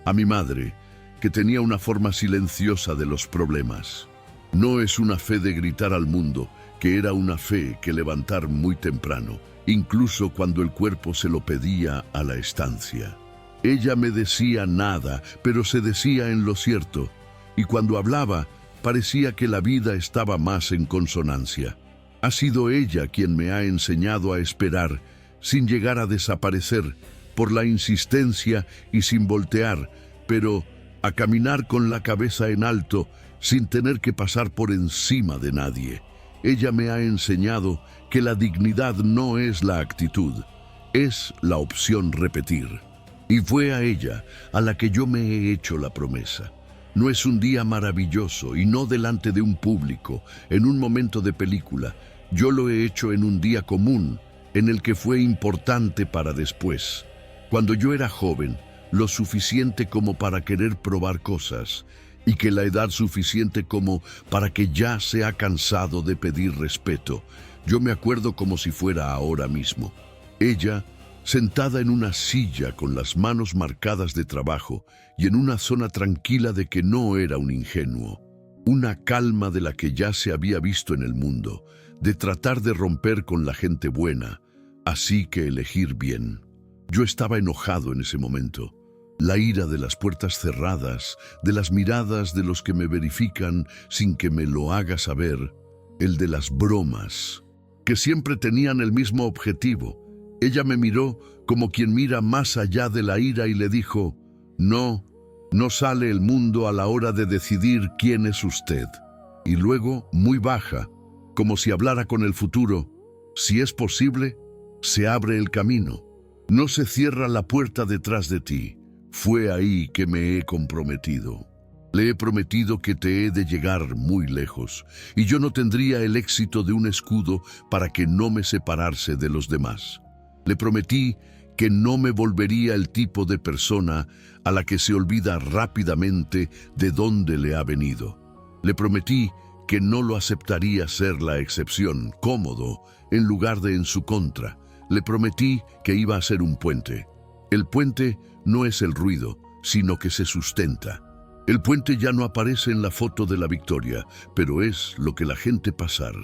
A mi madre, que tenía una forma silenciosa de los problemas. No es una fe de gritar al mundo, que era una fe que levantar muy temprano, incluso cuando el cuerpo se lo pedía a la estancia. Ella me decía nada, pero se decía en lo cierto, y cuando hablaba, parecía que la vida estaba más en consonancia. Ha sido ella quien me ha enseñado a esperar, sin llegar a desaparecer, por la insistencia y sin voltear, pero a caminar con la cabeza en alto, sin tener que pasar por encima de nadie. Ella me ha enseñado que la dignidad no es la actitud, es la opción repetir. Y fue a ella a la que yo me he hecho la promesa. No es un día maravilloso y no delante de un público, en un momento de película. Yo lo he hecho en un día común, en el que fue importante para después. Cuando yo era joven, lo suficiente como para querer probar cosas, y que la edad suficiente como para que ya se ha cansado de pedir respeto. Yo me acuerdo como si fuera ahora mismo. Ella, sentada en una silla con las manos marcadas de trabajo y en una zona tranquila de que no era un ingenuo. Una calma de la que ya se había visto en el mundo, de tratar de romper con la gente buena, así que elegir bien. Yo estaba enojado en ese momento. La ira de las puertas cerradas, de las miradas de los que me verifican sin que me lo haga saber, el de las bromas, que siempre tenían el mismo objetivo. Ella me miró como quien mira más allá de la ira y le dijo, no sale el mundo a la hora de decidir quién es usted. Y luego, muy baja, como si hablara con el futuro, si es posible, se abre el camino. No se cierra la puerta detrás de ti. Fue ahí que me he comprometido. Le he prometido que te he de llegar muy lejos, y yo no tendría el éxito de un escudo para que no me separase de los demás. Le prometí que no me volvería el tipo de persona a la que se olvida rápidamente de dónde le ha venido. Le prometí que no lo aceptaría ser la excepción, cómodo, en lugar de en su contra. Le prometí que iba a ser un puente. El puente no es el ruido, sino que se sustenta. El puente ya no aparece en la foto de la victoria, pero es lo que la gente pasar.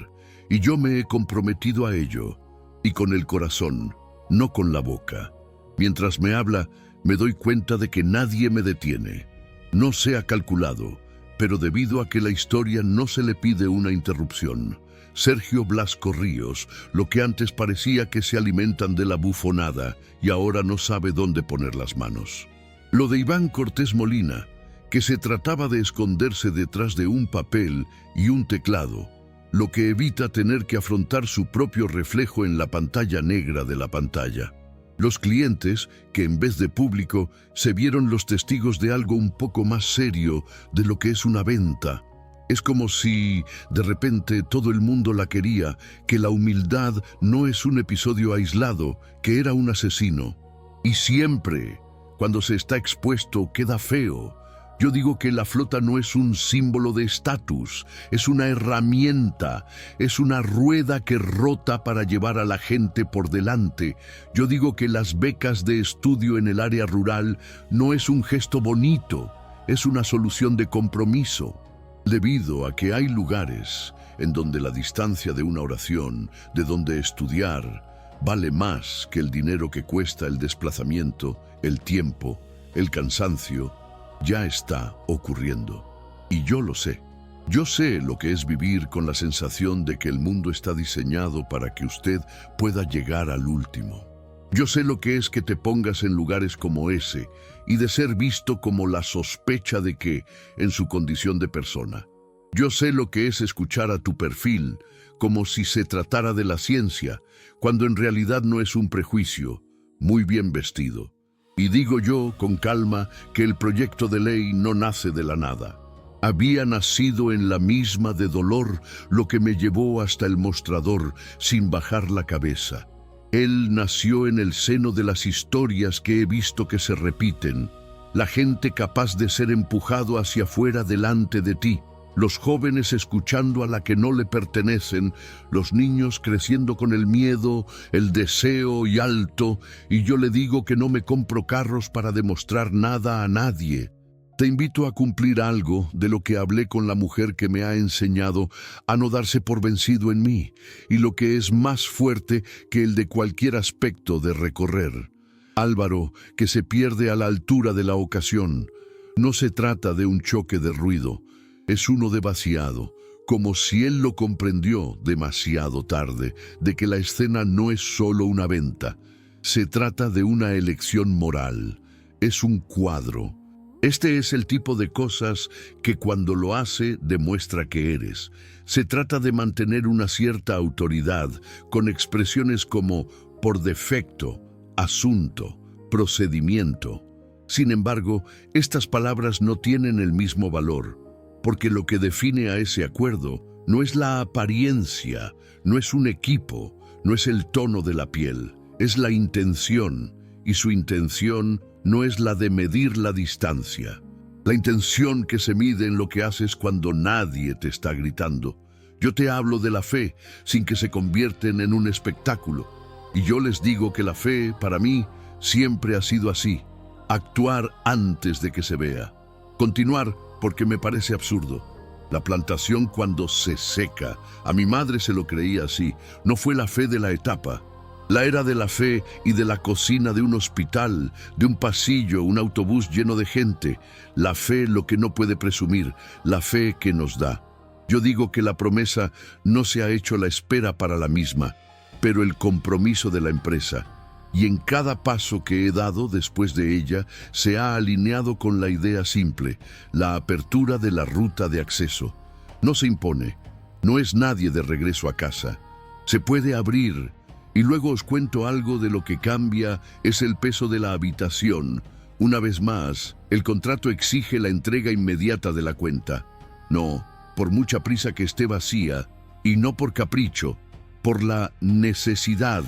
Y yo me he comprometido a ello, y con el corazón, no con la boca. Mientras me habla, me doy cuenta de que nadie me detiene. No se ha calculado, pero debido a que la historia no se le pide una interrupción. Sergio Blasco Ríos, lo que antes parecía que se alimentan de la bufonada y ahora no sabe dónde poner las manos. Lo de Iván Cortés Molina, que se trataba de esconderse detrás de un papel y un teclado, lo que evita tener que afrontar su propio reflejo en la pantalla negra de la pantalla. Los clientes, que en vez de público, se vieron los testigos de algo un poco más serio de lo que es una venta. Es como si, de repente, todo el mundo la quería, que la humildad no es un episodio aislado, que era un asesino. Y siempre, cuando se está expuesto, queda feo. Yo digo que la flota no es un símbolo de estatus, es una herramienta, es una rueda que rota para llevar a la gente por delante. Yo digo que las becas de estudio en el área rural no es un gesto bonito, es una solución de compromiso. Debido a que hay lugares en donde la distancia de una oración, de donde estudiar, vale más que el dinero que cuesta el desplazamiento, el tiempo, el cansancio, ya está ocurriendo. Y yo lo sé. Yo sé lo que es vivir con la sensación de que el mundo está diseñado para que usted pueda llegar al último. Yo sé lo que es que te pongas en lugares como ese y de ser visto como la sospecha de que, en su condición de persona, Yo sé lo que es escuchar a tu perfil, como si se tratara de la ciencia, cuando en realidad no es un prejuicio, muy bien vestido. Y digo yo, con calma, que el proyecto de ley no nace de la nada. Había nacido en la misma de dolor, lo que me llevó hasta el mostrador sin bajar la cabeza. Él nació en el seno de las historias que he visto que se repiten. La gente capaz de ser empujado hacia afuera delante de ti. Los jóvenes escuchando a la que no le pertenecen, los niños creciendo con el miedo, el deseo y alto, y yo le digo que no me compro carros para demostrar nada a nadie. Te invito a cumplir algo de lo que hablé con la mujer que me ha enseñado a no darse por vencido en mí, y lo que es más fuerte que el de cualquier aspecto de recorrer. Álvaro, que se pierde a la altura de la ocasión. No se trata de un choque de ruido, es uno de vaciado, como si él lo comprendió demasiado tarde, de que la escena no es solo una venta. Se trata de una elección moral, es un cuadro. Este es el tipo de cosas que cuando lo hace demuestra que eres. Se trata de mantener una cierta autoridad con expresiones como por defecto, asunto, procedimiento. Sin embargo, estas palabras no tienen el mismo valor, porque lo que define a ese acuerdo no es la apariencia, no es un equipo, no es el tono de la piel, es la intención, y su intención no es la de medir la distancia. La intención que se mide en lo que haces cuando nadie te está gritando. Yo te hablo de la fe sin que se convierten en un espectáculo. Y yo les digo que la fe, para mí, siempre ha sido así. Actuar antes de que se vea. Continuar porque me parece absurdo. La plantación cuando se seca. A mi madre se lo creía así. No fue la fe de la etapa. La era de la fe y de la cocina de un hospital, de un pasillo, un autobús lleno de gente. La fe lo que no puede presumir, la fe que nos da. Yo digo que la promesa no se ha hecho la espera para la misma, pero el compromiso de la empresa. Y en cada paso que he dado después de ella se ha alineado con la idea simple, la apertura de la ruta de acceso. No se impone, no es nadie de regreso a casa. Se puede abrir. Y luego os cuento algo de lo que cambia es el peso de la habitación. Una vez más, el contrato exige la entrega inmediata de la cuenta. No, por mucha prisa que esté vacía, y no por capricho, por la necesidad.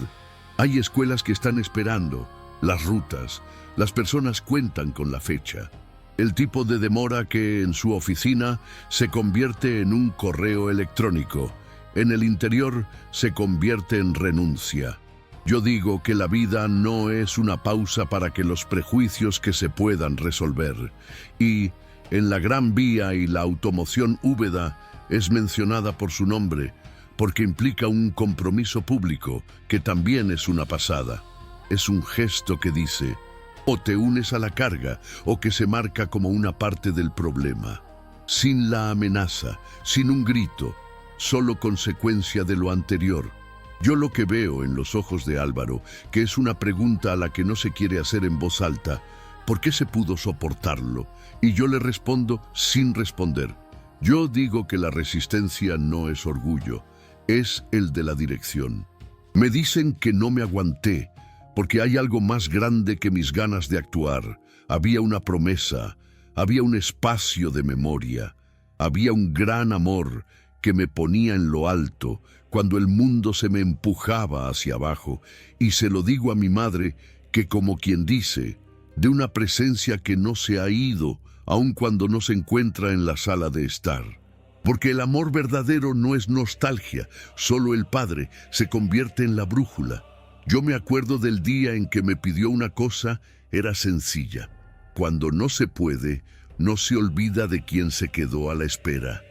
Hay escuelas que están esperando, las rutas, las personas cuentan con la fecha. El tipo de demora que en su oficina se convierte en un correo electrónico. En el interior se convierte en renuncia. Yo digo que la vida no es una pausa para que los prejuicios que se puedan resolver. Y en la Gran Vía y la automoción Úbeda es mencionada por su nombre, porque implica un compromiso público, que también es una pasada. Es un gesto que dice, o te unes a la carga, o que se marca como una parte del problema. Sin la amenaza, sin un grito, solo consecuencia de lo anterior. Yo lo que veo en los ojos de Álvaro, que es una pregunta a la que no se quiere hacer en voz alta, ¿por qué se pudo soportarlo? Y yo le respondo sin responder. Yo digo que la resistencia no es orgullo, es el de la dirección. Me dicen que no me aguanté, porque hay algo más grande que mis ganas de actuar. Había una promesa, había un espacio de memoria, había un gran amor que me ponía en lo alto cuando el mundo se me empujaba hacia abajo, y se lo digo a mi madre que, como quien dice, de una presencia que no se ha ido aun cuando no se encuentra en la sala de estar. Porque el amor verdadero no es nostalgia, solo el Padre se convierte en la brújula. Yo me acuerdo del día en que me pidió una cosa, era sencilla. Cuando no se puede, no se olvida de quien se quedó a la espera.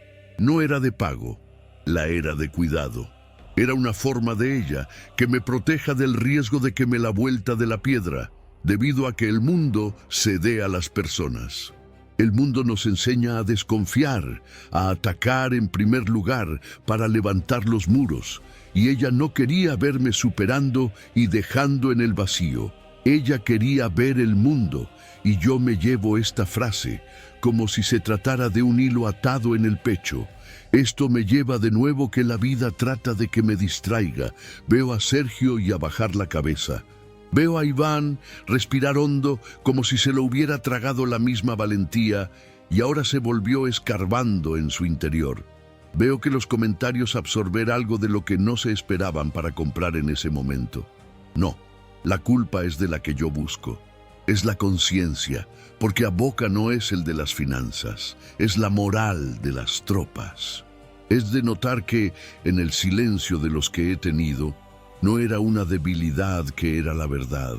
No era de pago, la era de cuidado. Era una forma de ella que me proteja del riesgo de que me la vuelta de la piedra, debido a que el mundo cede a las personas. El mundo nos enseña a desconfiar, a atacar en primer lugar para levantar los muros, y ella no quería verme superando y dejando en el vacío. Ella quería ver el mundo, y yo me llevo esta frase como si se tratara de un hilo atado en el pecho. Esto me lleva de nuevo que la vida trata de que me distraiga. Veo a Sergio y a bajar la cabeza. Veo a Iván respirar hondo como si se lo hubiera tragado la misma valentía y ahora se volvió escarbando en su interior. Veo que los comentarios absorber algo de lo que no se esperaban para comprar en ese momento. No, la culpa es de la que yo busco. Es la conciencia, porque a Boca no es el de las finanzas, es la moral de las tropas. Es de notar que, en el silencio de los que he tenido, no era una debilidad que era la verdad,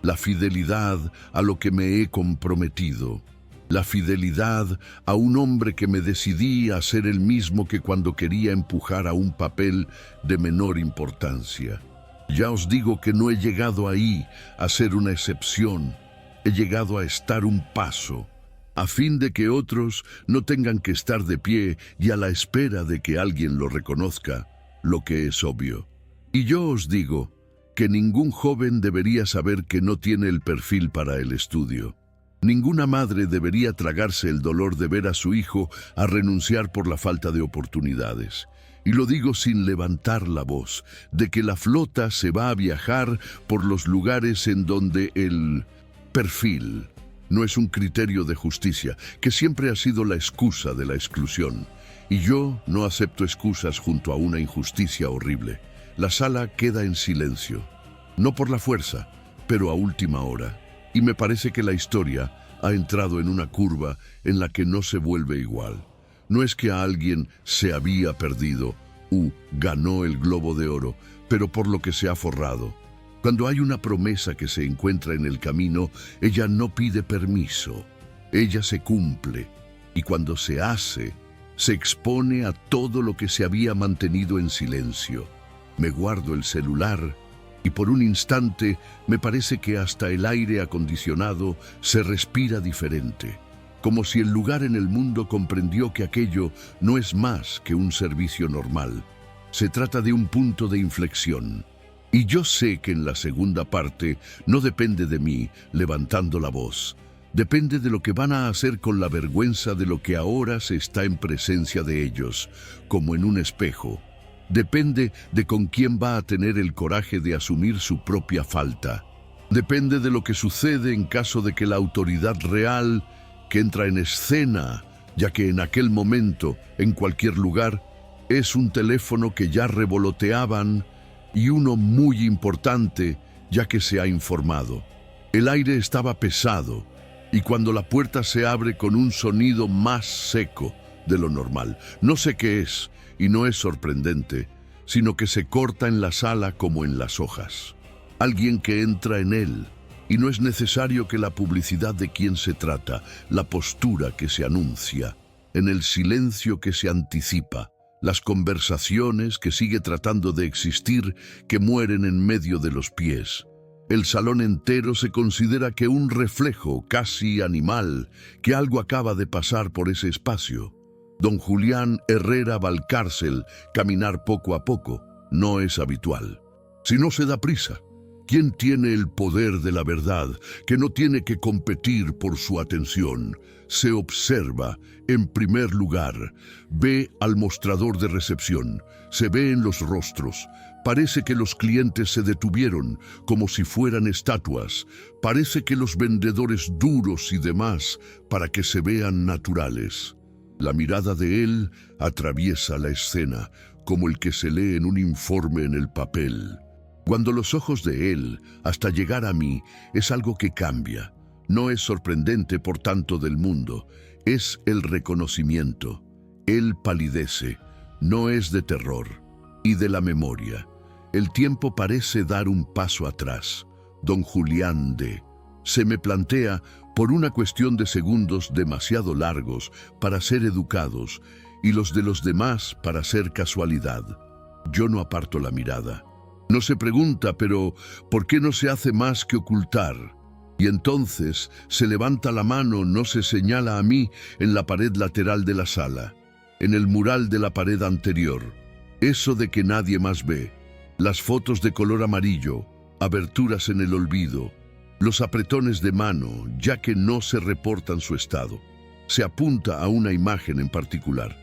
la fidelidad a lo que me he comprometido, la fidelidad a un hombre que me decidí a ser el mismo que cuando quería empujar a un papel de menor importancia. Ya os digo que no he llegado ahí a ser una excepción, he llegado a estar un paso, a fin de que otros no tengan que estar de pie y a la espera de que alguien lo reconozca, lo que es obvio. Y yo os digo que ningún joven debería saber que no tiene el perfil para el estudio. Ninguna madre debería tragarse el dolor de ver a su hijo a renunciar por la falta de oportunidades. Y lo digo sin levantar la voz, de que la flota se va a viajar por los lugares en donde el perfil no es un criterio de justicia, que siempre ha sido la excusa de la exclusión. Y yo no acepto excusas junto a una injusticia horrible. La sala queda en silencio, no por la fuerza, pero a última hora. Y me parece que la historia ha entrado en una curva en la que no se vuelve igual. No es que a alguien se había perdido ganó el Globo de Oro, pero por lo que se ha forrado. Cuando hay una promesa que se encuentra en el camino, ella no pide permiso, ella se cumple. Y cuando se hace, se expone a todo lo que se había mantenido en silencio. Me guardo el celular y por un instante me parece que hasta el aire acondicionado se respira diferente, como si el lugar en el mundo comprendió que aquello no es más que un servicio normal. Se trata de un punto de inflexión. Y yo sé que en la segunda parte no depende de mí levantando la voz. Depende de lo que van a hacer con la vergüenza de lo que ahora se está en presencia de ellos, como en un espejo. Depende de con quién va a tener el coraje de asumir su propia falta. Depende de lo que sucede en caso de que la autoridad real, que entra en escena, ya que en aquel momento, en cualquier lugar, es un teléfono que ya revoloteaban y uno muy importante, ya que se ha informado. El aire estaba pesado y cuando la puerta se abre con un sonido más seco de lo normal. No sé qué es y no es sorprendente, sino que se corta en la sala como en las hojas. Alguien que entra en él. Y no es necesario que la publicidad de quién se trata, la postura que se anuncia, en el silencio que se anticipa, las conversaciones que sigue tratando de existir que mueren en medio de los pies. El salón entero se considera que un reflejo casi animal, que algo acaba de pasar por ese espacio. Don Julián Herrera Valcárcel, caminar poco a poco, no es habitual. Si no se da prisa, ¿quién tiene el poder de la verdad, que no tiene que competir por su atención? Se observa, en primer lugar, ve al mostrador de recepción, se ve en los rostros. Parece que los clientes se detuvieron, como si fueran estatuas. Parece que los vendedores duros y demás, para que se vean naturales. La mirada de él atraviesa la escena, como el que se lee en un informe en el papel. Cuando los ojos de él, hasta llegar a mí, es algo que cambia. No es sorprendente por tanto del mundo, es el reconocimiento. Él palidece, no es de terror, y de la memoria. El tiempo parece dar un paso atrás. Don Julián se me plantea por una cuestión de segundos demasiado largos para ser educados y los de los demás para ser casualidad. Yo no aparto la mirada. No se pregunta, pero ¿por qué no se hace más que ocultar? Y entonces se levanta la mano, no se señala a mí en la pared lateral de la sala, en el mural de la pared anterior. Eso de que nadie más ve. Las fotos de color amarillo, aberturas en el olvido, los apretones de mano, ya que no se reportan su estado. Se apunta a una imagen en particular.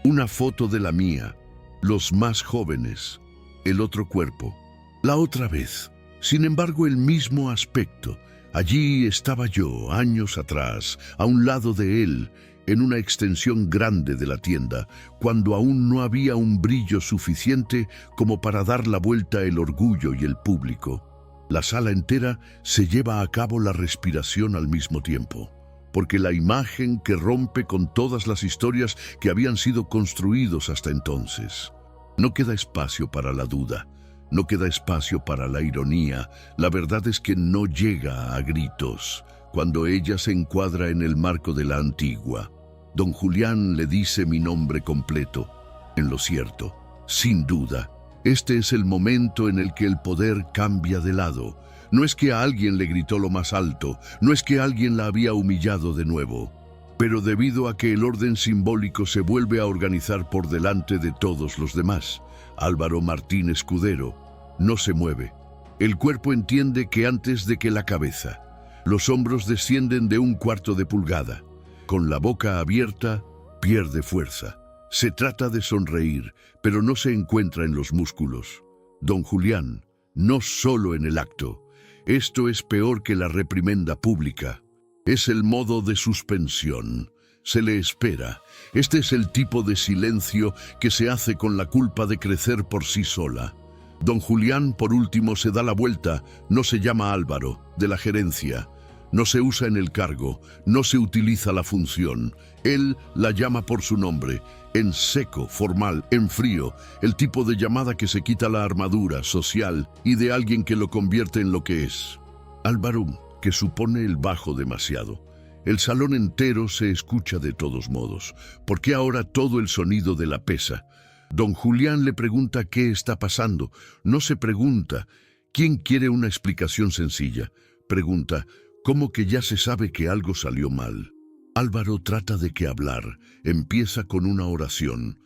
Una foto de la mía, los más jóvenes, el otro cuerpo, la otra vez. Sin embargo, el mismo aspecto. Allí estaba yo, años atrás, a un lado de él, en una extensión grande de la tienda, cuando aún no había un brillo suficiente como para dar la vuelta el orgullo y el público. La sala entera se lleva a cabo la respiración al mismo tiempo, porque la imagen que rompe con todas las historias que habían sido construidos hasta entonces. No queda espacio para la duda, no queda espacio para la ironía. La verdad es que no llega a gritos cuando ella se encuadra en el marco de la antigua. Don Julián le dice mi nombre completo. En lo cierto, sin duda, este es el momento en el que el poder cambia de lado. No es que a alguien le gritó lo más alto, no es que alguien la había humillado de nuevo, pero debido a que el orden simbólico se vuelve a organizar por delante de todos los demás, Álvaro Martín Escudero no se mueve. El cuerpo entiende que antes de que la cabeza, los hombros descienden de 1/4 de pulgada. Con la boca abierta, pierde fuerza. Se trata de sonreír, pero no se encuentra en los músculos. Don Julián, no solo en el acto. Esto es peor que la reprimenda pública. Es el modo de suspensión. Se le espera. Este es el tipo de silencio que se hace con la culpa de crecer por sí sola. Don Julián, por último, se da la vuelta. No se llama Álvaro, de la gerencia. No se usa en el cargo, no se utiliza la función. Él la llama por su nombre, en seco, formal, en frío, el tipo de llamada que se quita la armadura social y de alguien que lo convierte en lo que es. Álvaro, que supone el bajo demasiado. El salón entero se escucha de todos modos. ¿Por qué ahora todo el sonido de la pesa? Don Julián le pregunta qué está pasando. No se pregunta quién quiere una explicación sencilla. Pregunta cómo que ya se sabe que algo salió mal. Álvaro trata de que hablar. Empieza con una oración.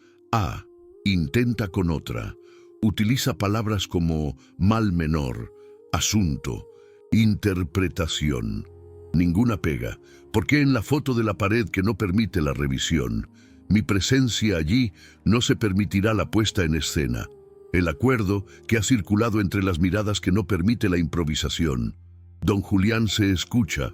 Intenta con otra. Utiliza palabras como mal menor, asunto, interpretación. Ninguna pega. ¿Por qué en la foto de la pared que no permite la revisión? Mi presencia allí no se permitirá la puesta en escena. El acuerdo que ha circulado entre las miradas que no permite la improvisación. Don Julián se escucha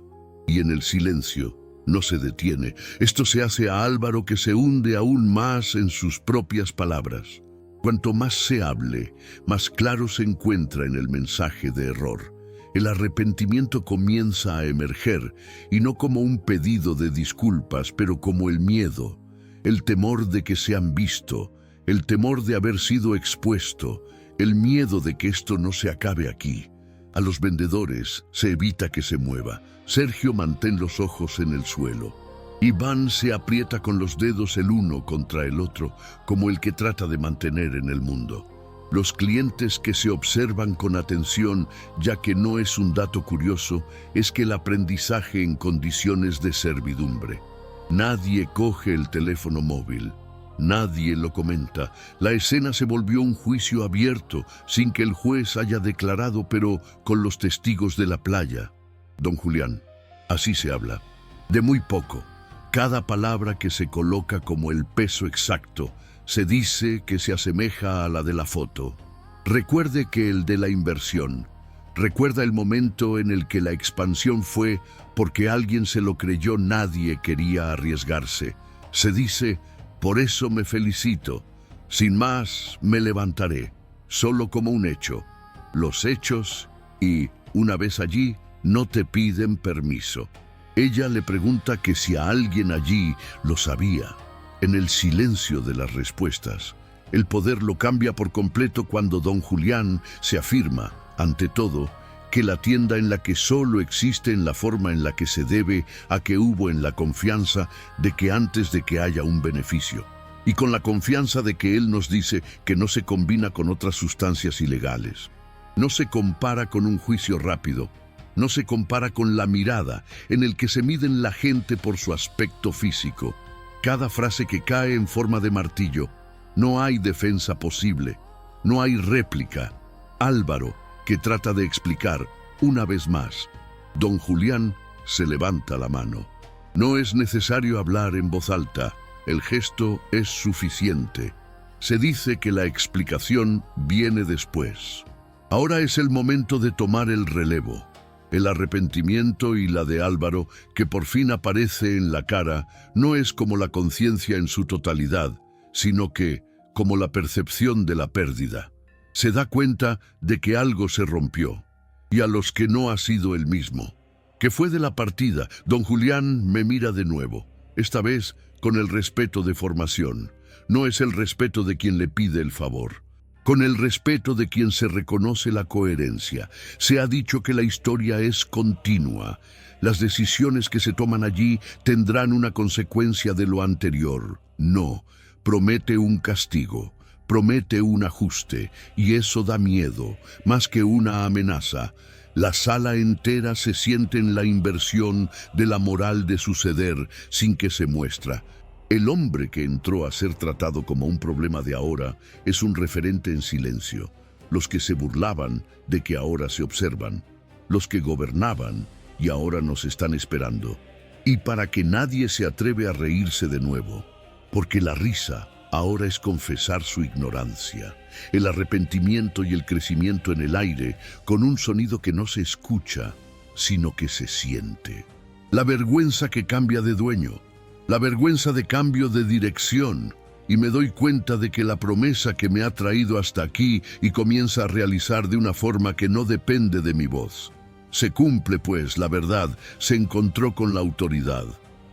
y en el silencio no se detiene. Esto se hace a Álvaro, que se hunde aún más en sus propias palabras. Cuanto más se hable, más claro se encuentra en el mensaje de error. El arrepentimiento comienza a emerger, y no como un pedido de disculpas, pero como el miedo, el temor de que sean visto, el temor de haber sido expuesto, el miedo de que esto no se acabe aquí. A los vendedores se evita que se mueva. Sergio mantén los ojos en el suelo. Iván se aprieta con los dedos el uno contra el otro, como el que trata de mantener en el mundo. Los clientes que se observan con atención, ya que no es un dato curioso, es que el aprendizaje en condiciones de servidumbre. Nadie coge el teléfono móvil. Nadie lo comenta. La escena se volvió un juicio abierto, sin que el juez haya declarado, pero con los testigos de la playa. Don Julián, así se habla. De muy poco. Cada palabra que se coloca como el peso exacto, se dice que se asemeja a la de la foto. Recuerde que el de la inversión. Recuerda el momento en el que la expansión fue porque alguien se lo creyó, nadie quería arriesgarse. Se dice, por eso me felicito. Sin más, me levantaré, solo como un hecho. Los hechos y, una vez allí, no te piden permiso. Ella le pregunta que si a alguien allí lo sabía. En el silencio de las respuestas, el poder lo cambia por completo cuando don Julián se afirma, ante todo, que la tienda en la que solo existe en la forma en la que se debe a que hubo en la confianza de que antes de que haya un beneficio, y con la confianza de que él nos dice que no se combina con otras sustancias ilegales. No se compara con un juicio rápido, no se compara con la mirada en el que se miden la gente por su aspecto físico. Cada frase que cae en forma de martillo, no hay defensa posible, no hay réplica. Álvaro, que trata de explicar una vez más. Don Julián se levanta la mano. No es necesario hablar en voz alta. el gesto es suficiente. Se dice que la explicación viene después. Ahora es el momento de tomar el relevo. El arrepentimiento y la de Álvaro, que por fin aparece en la cara, no es como la conciencia en su totalidad, sino que, como la percepción de la pérdida. Se da cuenta de que algo se rompió, y a los que no ha sido el mismo. Que fue de la partida, don Julián me mira de nuevo, esta vez con el respeto de formación. No es el respeto de quien le pide el favor, con el respeto de quien se reconoce la coherencia. Se ha dicho que la historia es continua. Las decisiones que se toman allí tendrán una consecuencia de lo anterior. No, promete un castigo, promete un ajuste, y eso da miedo, más que una amenaza. La sala entera se siente en la inversión de la moral de suceder sin que se muestra. El hombre que entró a ser tratado como un problema de ahora es un referente en silencio. Los que se burlaban de que ahora se observan. Los que gobernaban y ahora nos están esperando. Y para que nadie se atreve a reírse de nuevo. Porque la risa ahora es confesar su ignorancia. El arrepentimiento y el crecimiento en el aire con un sonido que no se escucha, sino que se siente. La vergüenza que cambia de dueño. La vergüenza de cambio de dirección, y me doy cuenta de que la promesa que me ha traído hasta aquí y comienza a realizar de una forma que no depende de mi voz. Se cumple, pues, la verdad, se encontró con la autoridad.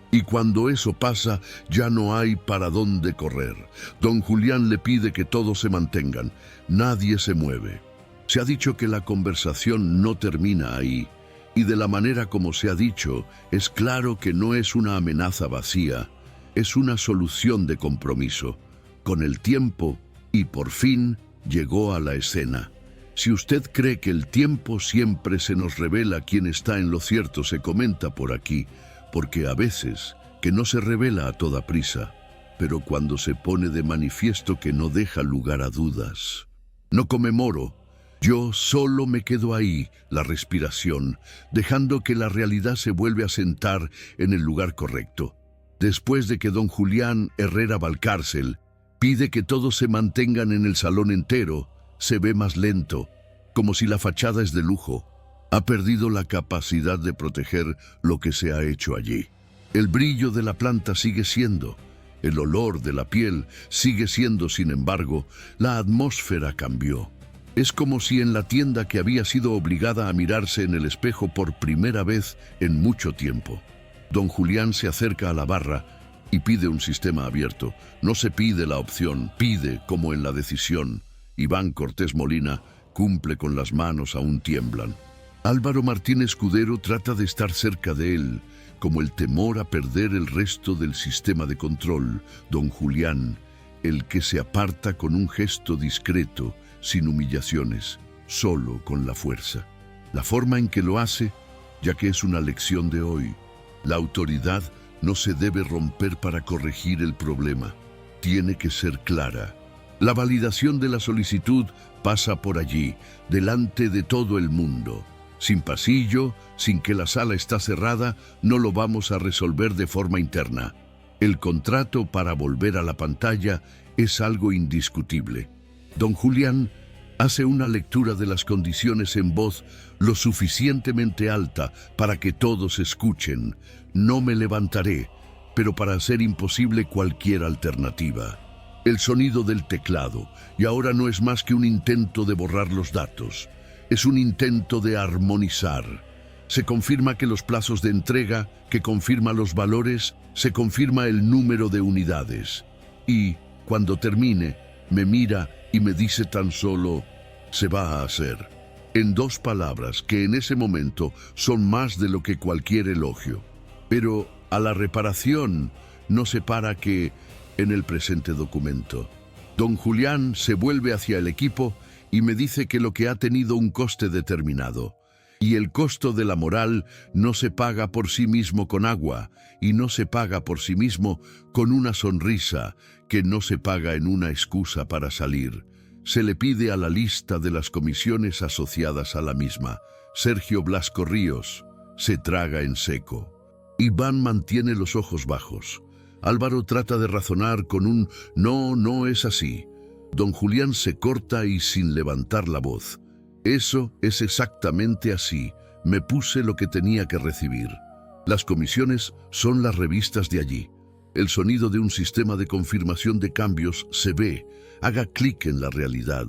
Y cuando eso pasa, ya no hay para dónde correr. Don Julián le pide que todos se mantengan, nadie se mueve. Se ha dicho que la conversación no termina ahí. Y de la manera como se ha dicho, es claro que no es una amenaza vacía, es una solución de compromiso. Con el tiempo, y por fin, llegó a la escena. Si usted cree que el tiempo siempre se nos revela quién está en lo cierto, se comenta por aquí, porque a veces que no se revela a toda prisa, pero cuando se pone de manifiesto que no deja lugar a dudas. No conmemoro. Yo solo me quedo ahí, la respiración, dejando que la realidad se vuelve a sentar en el lugar correcto. Después de que don Julián Herrera Valcárcel pide que todos se mantengan en el salón entero, se ve más lento, como si la fachada es de lujo. Ha perdido la capacidad de proteger lo que se ha hecho allí. El brillo de la planta sigue siendo, el olor de la piel sigue siendo, sin embargo, la atmósfera cambió. Es como si en la tienda que había sido obligada a mirarse en el espejo por primera vez en mucho tiempo. Don Julián se acerca a la barra y pide un sistema abierto. No se pide la opción, pide como en la decisión. Iván Cortés Molina cumple con las manos aún tiemblan. Álvaro Martín Escudero trata de estar cerca de él, como el temor a perder el resto del sistema de control. Don Julián, el que se aparta con un gesto discreto, sin humillaciones, solo con la fuerza. La forma en que lo hace, ya que es una lección de hoy. La autoridad no se debe romper para corregir el problema. Tiene que ser clara. La validación de la solicitud pasa por allí, delante de todo el mundo. Sin pasillo, sin que la sala está cerrada, no lo vamos a resolver de forma interna. El contrato para volver a la pantalla es algo indiscutible. Don Julián hace una lectura de las condiciones en voz lo suficientemente alta para que todos escuchen. No me levantaré, pero para hacer imposible cualquier alternativa. El sonido del teclado, y ahora no es más que un intento de borrar los datos. Es un intento de armonizar. Se confirma que los plazos de entrega, que confirma los valores, se confirma el número de unidades. Y, cuando termine, me mira y me dice tan solo, se va a hacer. En dos palabras que en ese momento son más de lo que cualquier elogio. Pero a la reparación no se para que, en el presente documento, don Julián se vuelve hacia el equipo y me dice que lo que ha tenido un coste determinado. Y el costo de la moral no se paga por sí mismo con agua, y no se paga por sí mismo con una sonrisa, que no se paga en una excusa para salir. Se le pide a la lista de las comisiones asociadas a la misma. Sergio Blasco Ríos se traga en seco. Iván mantiene los ojos bajos. Álvaro trata de razonar con un no, no es así. Don Julián se corta y sin levantar la voz. Eso es exactamente así. Me puse lo que tenía que recibir. Las comisiones son las revistas de allí. El sonido de un sistema de confirmación de cambios se ve. Haga clic en la realidad.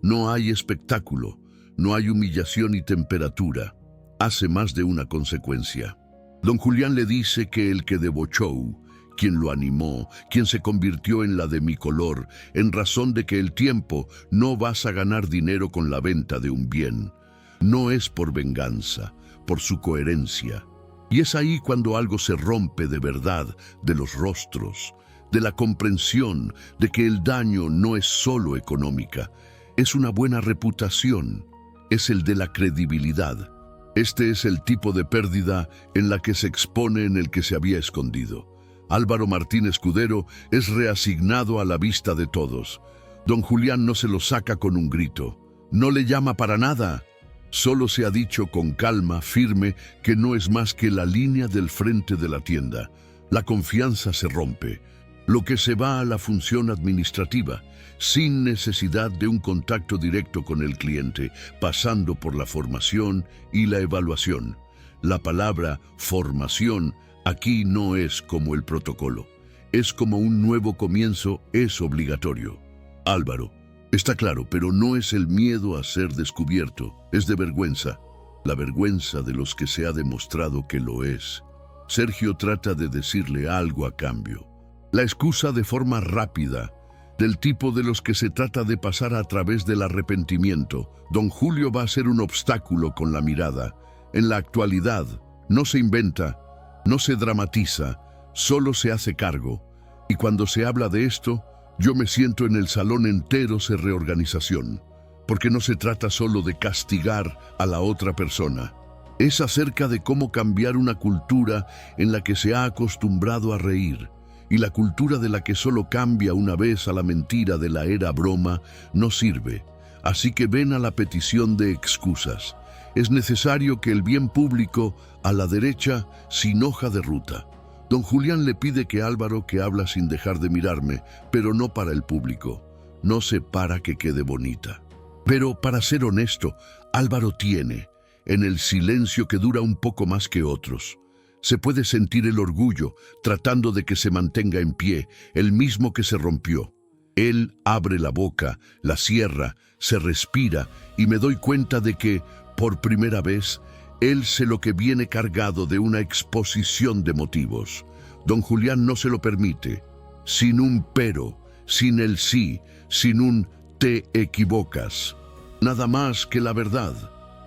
No hay espectáculo. No hay humillación y temperatura. Hace más de una consecuencia. Don Julián le dice que el que debochó, quien lo animó, quien se convirtió en la demicolor, en razón de que el tiempo no vas a ganar dinero con la venta de un bien. No es por venganza, por su coherencia. Y es ahí cuando algo se rompe de verdad de los rostros, de la comprensión de que el daño no es solo económica, es una buena reputación, es el de la credibilidad. Este es el tipo de pérdida en la que se expone en el que se había escondido. Álvaro Martín Escudero es reasignado a la vista de todos. Don Julián no se lo saca con un grito. No le llama para nada. Solo se ha dicho con calma, firme, que no es más que la línea del frente de la tienda. La confianza se rompe. Lo que se va a la función administrativa, sin necesidad de un contacto directo con el cliente, pasando por la formación y la evaluación. La palabra formación aquí no es como el protocolo. Es como un nuevo comienzo, es obligatorio. Álvaro, está claro, pero no es el miedo a ser descubierto, es de vergüenza. La vergüenza de los que se ha demostrado que lo es. Sergio trata de decirle algo a cambio. La excusa de forma rápida, del tipo de los que se trata de pasar a través del arrepentimiento. Don Julio va a ser un obstáculo con la mirada. En la actualidad, no se inventa, no se dramatiza, solo se hace cargo. Y cuando se habla de esto, yo me siento en el salón entero de reorganización, porque no se trata solo de castigar a la otra persona. Es acerca de cómo cambiar una cultura en la que se ha acostumbrado a reír, y la cultura de la que solo cambia una vez a la mentira de la era broma no sirve. Así que ven a la petición de excusas. Es necesario que el bien público, a la derecha, sin hoja de ruta. Don Julián le pide que Álvaro, que habla sin dejar de mirarme, pero no para el público. No se para que quede bonita. Pero, para ser honesto, Álvaro tiene, en el silencio que dura un poco más que otros. Se puede sentir el orgullo, tratando de que se mantenga en pie, el mismo que se rompió. Él abre la boca, la cierra, se respira, y me doy cuenta de que, por primera vez, él sé lo que viene cargado de una exposición de motivos. Don Julián no se lo permite. Sin un pero, sin el sí, sin un te equivocas. Nada más que la verdad.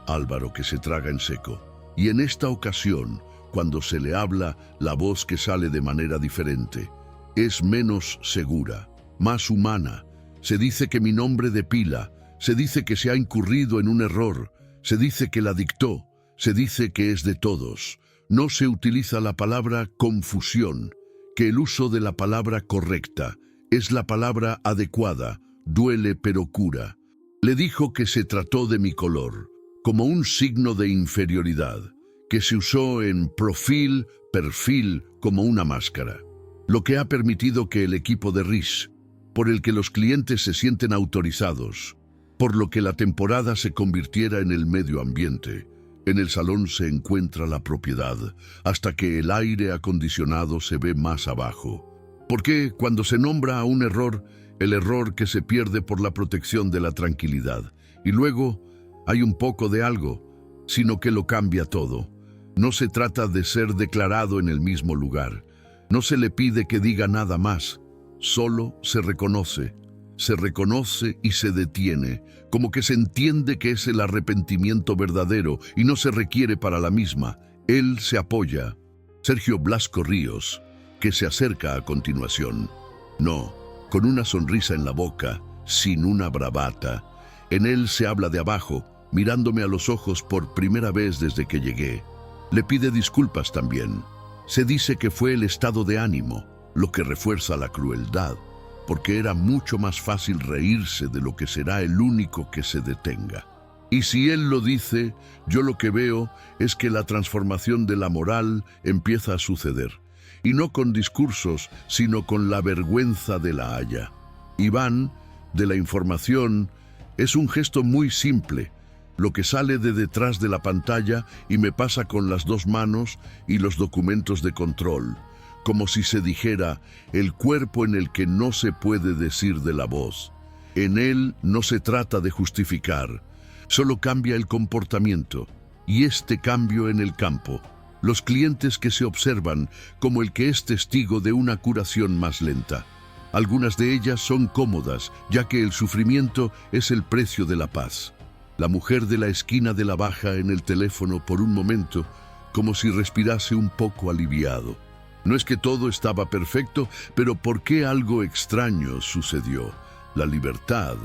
Álvaro que se traga en seco. Y en esta ocasión, cuando se le habla, la voz que sale de manera diferente es menos segura, más humana. Se dice que mi nombre de pila, se dice que se ha incurrido en un error, se dice que la dictó, se dice que es de todos. No se utiliza la palabra confusión, que el uso de la palabra correcta es la palabra adecuada, duele pero cura. Le dijo que se trató de mi color, como un signo de inferioridad, que se usó en perfil, como una máscara. Lo que ha permitido que el equipo de RIS, por el que los clientes se sienten autorizados, por lo que la temporada se convirtiera en el medio ambiente. En el salón se encuentra la propiedad, hasta que el aire acondicionado se ve más abajo. Porque cuando se nombra a un error, el error que se pierde por la protección de la tranquilidad, y luego hay un poco de algo, sino que lo cambia todo. No se trata de ser declarado en el mismo lugar. No se le pide que diga nada más. Solo se reconoce y se detiene, como que se entiende que es el arrepentimiento verdadero y no se requiere para la misma. Él se apoya. Sergio Blasco Ríos, que se acerca a continuación. No, con una sonrisa en la boca, sin una bravata. En él se habla de abajo, mirándome a los ojos por primera vez desde que llegué. Le pide disculpas también. Se dice que fue el estado de ánimo, lo que refuerza la crueldad, porque era mucho más fácil reírse de lo que será el único que se detenga. Y si él lo dice, yo lo que veo es que la transformación de la moral empieza a suceder. y no con discursos, sino con la vergüenza de la haya. Iván, de la información, es un gesto muy simple, lo que sale de detrás de la pantalla y me pasa con las dos manos y los documentos de control, como si se dijera el cuerpo en el que no se puede decir de la voz. En él no se trata de justificar, solo cambia el comportamiento, y este cambio en el campo. Los clientes que se observan como el que es testigo de una curación más lenta. Algunas de ellas son cómodas, ya que el sufrimiento es el precio de la paz. La mujer de la esquina de la baja en el teléfono por un momento, como si respirase un poco aliviado. No es que todo estaba perfecto, pero ¿por qué algo extraño sucedió? La libertad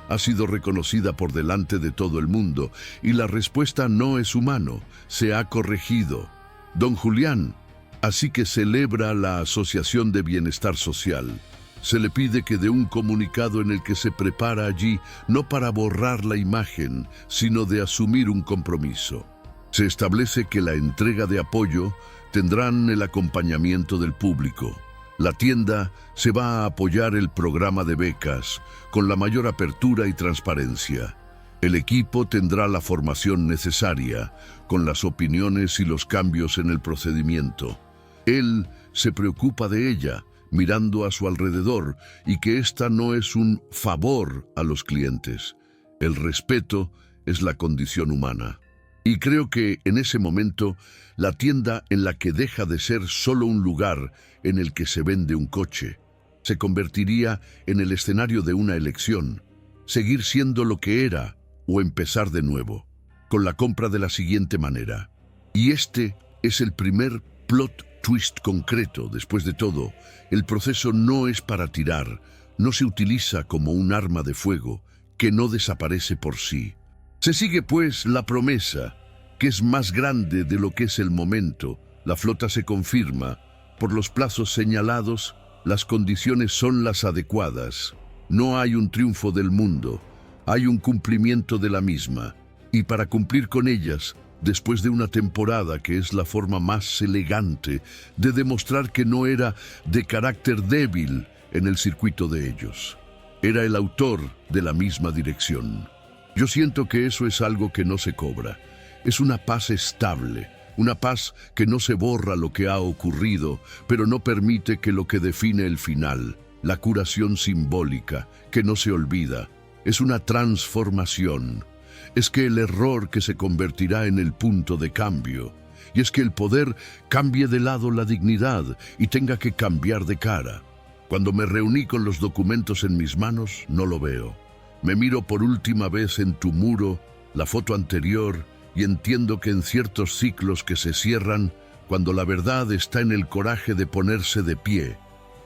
ha sido reconocida por delante de todo el mundo, y la respuesta no es humano, se ha corregido. Don Julián, así que celebra la Asociación de Bienestar Social. Se le pide que dé un comunicado en el que se prepara allí no para borrar la imagen, sino de asumir un compromiso. Se establece que la entrega de apoyo tendrán el acompañamiento del público. La tienda se va a apoyar el programa de becas con la mayor apertura y transparencia. El equipo tendrá la formación necesaria, con las opiniones y los cambios en el procedimiento. Él se preocupa de ella, mirando a su alrededor, y que esta no es un favor a los clientes. El respeto es la condición humana. Y creo que en ese momento, la tienda en la que deja de ser solo un lugar en el que se vende un coche, se convertiría en el escenario de una elección, seguir siendo lo que era o empezar de nuevo, con la compra de la siguiente manera. Y este es el primer plot twist concreto. Después de todo, el proceso no es para tirar, no se utiliza como un arma de fuego que no desaparece por sí. Se sigue pues la promesa, que es más grande de lo que es el momento. La flota se confirma, por los plazos señalados, las condiciones son las adecuadas. No hay un triunfo del mundo, hay un cumplimiento de la misma. Y para cumplir con ellas, después de una temporada que es la forma más elegante de demostrar que no era de carácter débil en el circuito de ellos. Era el autor de la misma dirección. Yo siento que eso es algo que no se cobra. Es una paz estable, una paz que no se borra lo que ha ocurrido, pero no permite que lo que define el final, la curación simbólica, que no se olvida, es una transformación. Es que el error que se convertirá en el punto de cambio, y es que el poder cambie de lado la dignidad y tenga que cambiar de cara. Cuando me reuní con los documentos en mis manos, no lo veo. Me miro por última vez en tu muro, la foto anterior, y entiendo que en ciertos ciclos que se cierran, cuando la verdad está en el coraje de ponerse de pie,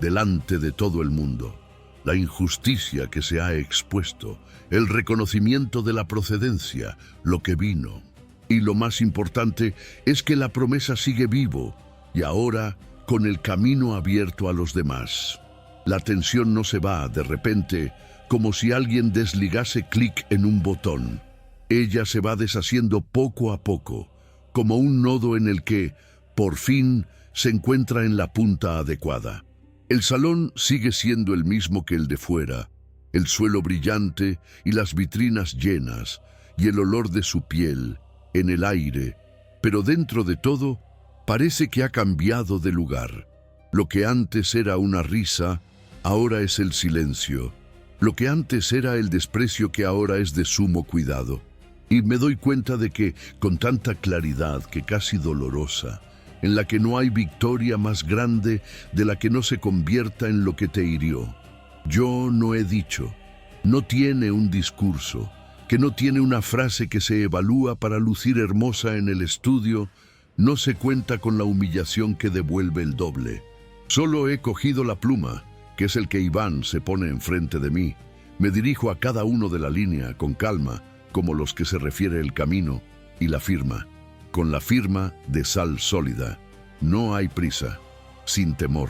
delante de todo el mundo. La injusticia que se ha expuesto, el reconocimiento de la procedencia, lo que vino. Y lo más importante es que la promesa sigue vivo, y ahora con el camino abierto a los demás. La tensión no se va de repente, como si alguien desligase clic en un botón. Ella se va deshaciendo poco a poco, como un nodo en el que, por fin, se encuentra en la punta adecuada. El salón sigue siendo el mismo que el de fuera, el suelo brillante y las vitrinas llenas, y el olor de su piel en el aire, pero dentro de todo, parece que ha cambiado de lugar. Lo que antes era una risa, ahora es el silencio. Lo que antes era el desprecio, que ahora es de sumo cuidado. Y me doy cuenta de que, con tanta claridad que casi dolorosa, en la que no hay victoria más grande de la que no se convierta en lo que te hirió. Yo no he dicho, no tiene un discurso, que no tiene una frase que se evalúa para lucir hermosa en el estudio, no se cuenta con la humillación que devuelve el doble. Solo he cogido la pluma, que es el que Iván se pone enfrente de mí. Me dirijo a cada uno de la línea con calma, como los que se refiere el camino, y la firma. Con la firma de sal sólida. No hay prisa, sin temor.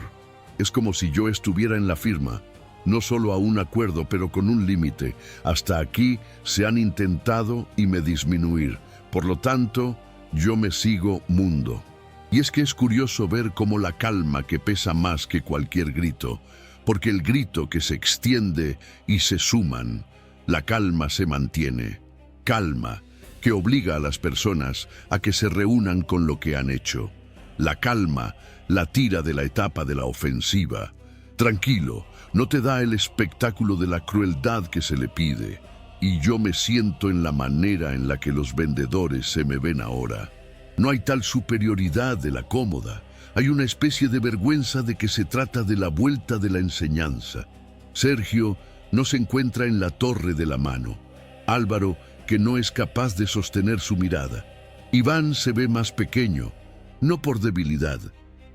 Es como si yo estuviera en la firma, no solo a un acuerdo, pero con un límite. Hasta aquí se han intentado y me disminuir. Por lo tanto, yo me sigo mundo. Y es que es curioso ver cómo la calma que pesa más que cualquier grito, porque el grito que se extiende y se suman, la calma se mantiene. Calma que obliga a las personas a que se reúnan con lo que han hecho. La calma la tira de la etapa de la ofensiva. Tranquilo, no te da el espectáculo de la crueldad que se le pide. Y yo me siento en la manera en la que los vendedores se me ven ahora. No hay tal superioridad de la cómoda. Hay una especie de vergüenza de que se trata de la vuelta de la enseñanza. Sergio no se encuentra en la torre de la mano. Álvaro, que no es capaz de sostener su mirada. Iván se ve más pequeño, no por debilidad,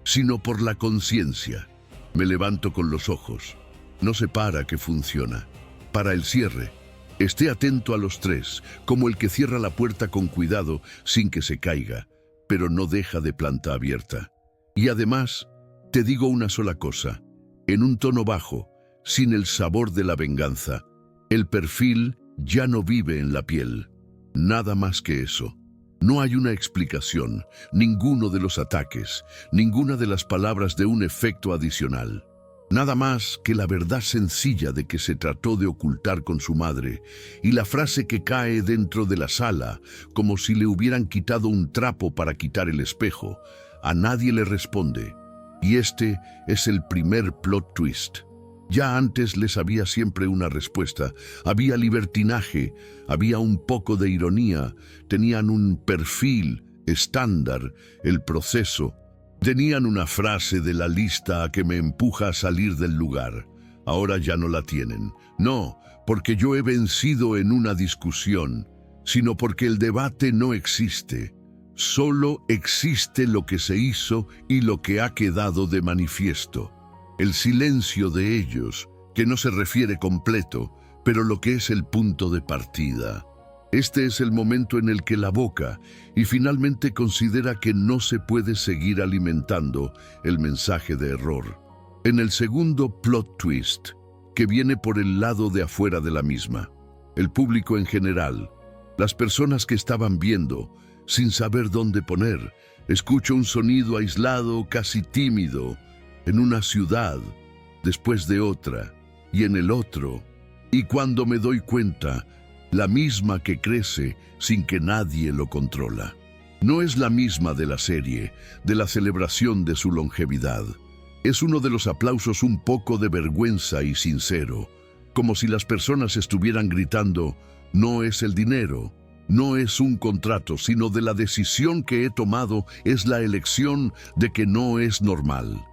sino por la conciencia. Me levanto con los ojos. No se para que funciona. Para el cierre. Esté atento a los tres, como el que cierra la puerta con cuidado sin que se caiga, pero no deja de planta abierta. Y además, te digo una sola cosa, en un tono bajo, sin el sabor de la venganza. El perfil ya no vive en la piel. Nada más que eso. No hay una explicación, ninguno de los ataques, ninguna de las palabras de un efecto adicional. Nada más que la verdad sencilla de que se trató de ocultar con su madre y la frase que cae dentro de la sala, como si le hubieran quitado un trapo para quitar el espejo. A nadie le responde. Y este es el primer plot twist. Ya antes les había siempre una respuesta. Había libertinaje, había un poco de ironía, tenían un perfil estándar, el proceso. Tenían una frase de la lista que me empuja a salir del lugar. Ahora ya no la tienen. No, porque yo he vencido en una discusión, sino porque el debate no existe. Solo existe lo que se hizo y lo que ha quedado de manifiesto. El silencio de ellos, que no se refiere completo, pero lo que es el punto de partida. Este es el momento en el que la boca y finalmente considera que no se puede seguir alimentando el mensaje de error. En el segundo plot twist, que viene por el lado de afuera de la misma, el público en general, las personas que estaban viendo, sin saber dónde poner, escucho un sonido aislado, casi tímido, en una ciudad, después de otra, y en el otro, y cuando me doy cuenta, la misma que crece sin que nadie lo controla. No es la misma de la serie, de la celebración de su longevidad. Es uno de los aplausos un poco de vergüenza y sincero, como si las personas estuvieran gritando, no es el dinero, no es un contrato, sino de la decisión que he tomado, es la elección de que no es normal.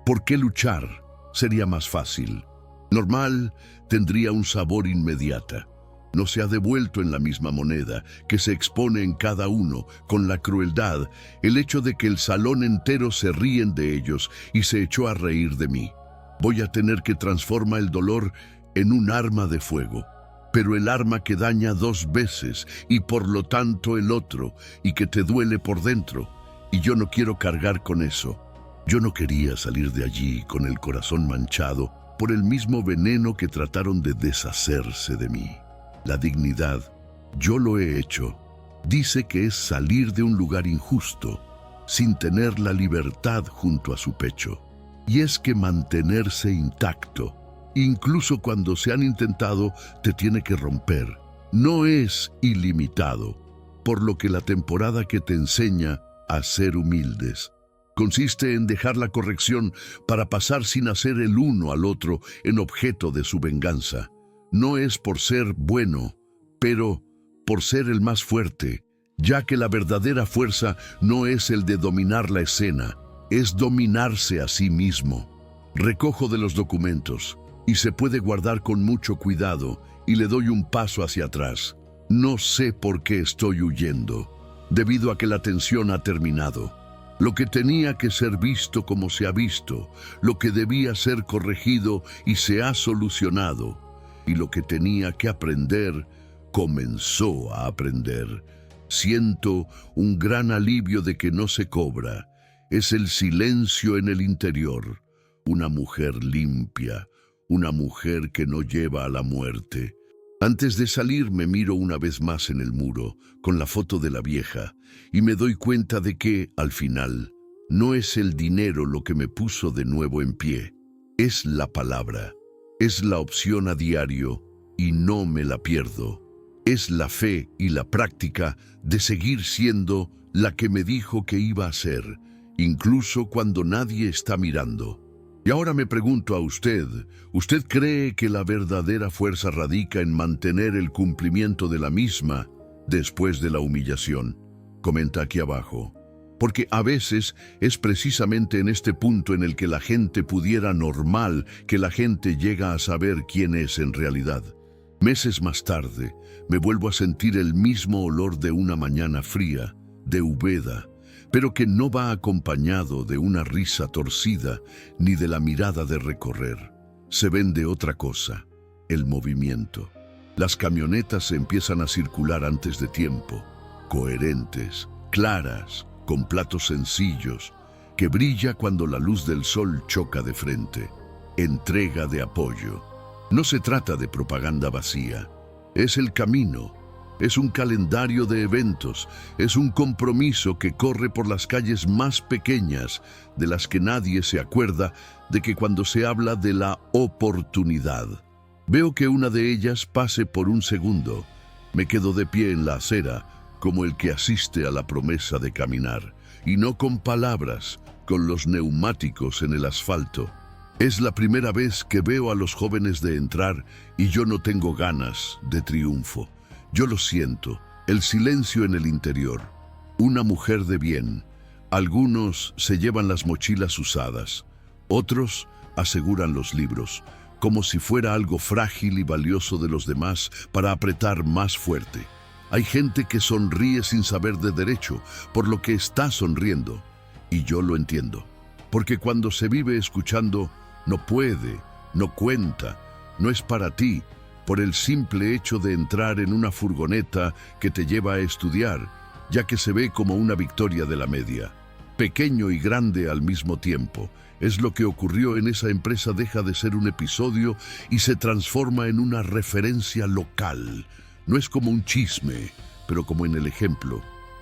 ¿Por qué luchar? Sería más fácil. Normal tendría un sabor inmediata. No se ha devuelto en la misma moneda, que se expone en cada uno, con la crueldad, el hecho de que el salón entero se ríen de ellos y se echó a reír de mí. Voy a tener que transformar el dolor en un arma de fuego, pero el arma que daña dos veces y por lo tanto el otro, y que te duele por dentro, y yo no quiero cargar con eso. Yo no quería salir de allí con el corazón manchado por el mismo veneno que trataron de deshacerse de mí. La dignidad, yo lo he hecho, dice que es salir de un lugar injusto, sin tener la libertad junto a su pecho. Y es que mantenerse intacto, incluso cuando se han intentado, te tiene que romper. No es ilimitado, por lo que la temporada que te enseña a ser humildes consiste en dejar la corrección para pasar sin hacer el uno al otro en objeto de su venganza. No es por ser bueno, pero por ser el más fuerte, ya que la verdadera fuerza no es el de dominar la escena, es dominarse a sí mismo. Recojo de los documentos y se puede guardar con mucho cuidado y le doy un paso hacia atrás. No sé por qué estoy huyendo, debido a que la tensión ha terminado. Lo que tenía que ser visto como se ha visto, lo que debía ser corregido y se ha solucionado, y lo que tenía que aprender, comenzó a aprender. Siento un gran alivio de que no se cobra. Es el silencio en el interior. Una mujer limpia, una mujer que no lleva a la muerte. Antes de salir me miro una vez más en el muro, con la foto de la vieja, y me doy cuenta de que, al final, No es el dinero lo que me puso de nuevo en pie. Es la palabra. Es la opción a diario y no me la pierdo. Es la fe y la práctica de seguir siendo la que me dijo que iba a ser, incluso cuando nadie está mirando. Y ahora me pregunto a usted, ¿usted cree que la verdadera fuerza radica en mantener el cumplimiento de la misma después de la humillación? Comenta aquí abajo. Porque a veces es precisamente en este punto en el que la gente pudiera normal que la gente llega a saber quién es en realidad. Meses más tarde, me vuelvo a sentir el mismo olor de una mañana fría, de Úbeda, pero que no va acompañado de una risa torcida ni de la mirada de recorrer. Se vende otra cosa, el movimiento. Las camionetas se empiezan a circular antes de tiempo, coherentes, claras, con platos sencillos, que brilla cuando la luz del sol choca de frente. Entrega de apoyo. No se trata de propaganda vacía. Es el camino. Es un calendario de eventos. Es un compromiso que corre por las calles más pequeñas, de las que nadie se acuerda de que cuando se habla de la oportunidad. Veo que una de ellas pase por un segundo. Me quedo de pie en la acera, como el que asiste a la promesa de caminar, y no con palabras, con los neumáticos en el asfalto. Es la primera vez que veo a los jóvenes de entrar y yo no tengo ganas de triunfo. Yo lo siento, el silencio en el interior. Una mujer de bien. Algunos se llevan las mochilas usadas, otros aseguran los libros, como si fuera algo frágil y valioso de los demás para apretar más fuerte. Hay gente que sonríe sin saber de derecho, por lo que está sonriendo. Y yo lo entiendo. Porque cuando se vive escuchando, no puede, no cuenta, no es para ti, por el simple hecho de entrar en una furgoneta que te lleva a estudiar, ya que se ve como una victoria de la media. Pequeño y grande al mismo tiempo. Es lo que ocurrió en esa empresa, deja de ser un episodio y se transforma en una referencia local. No es como un chisme, pero como en el ejemplo.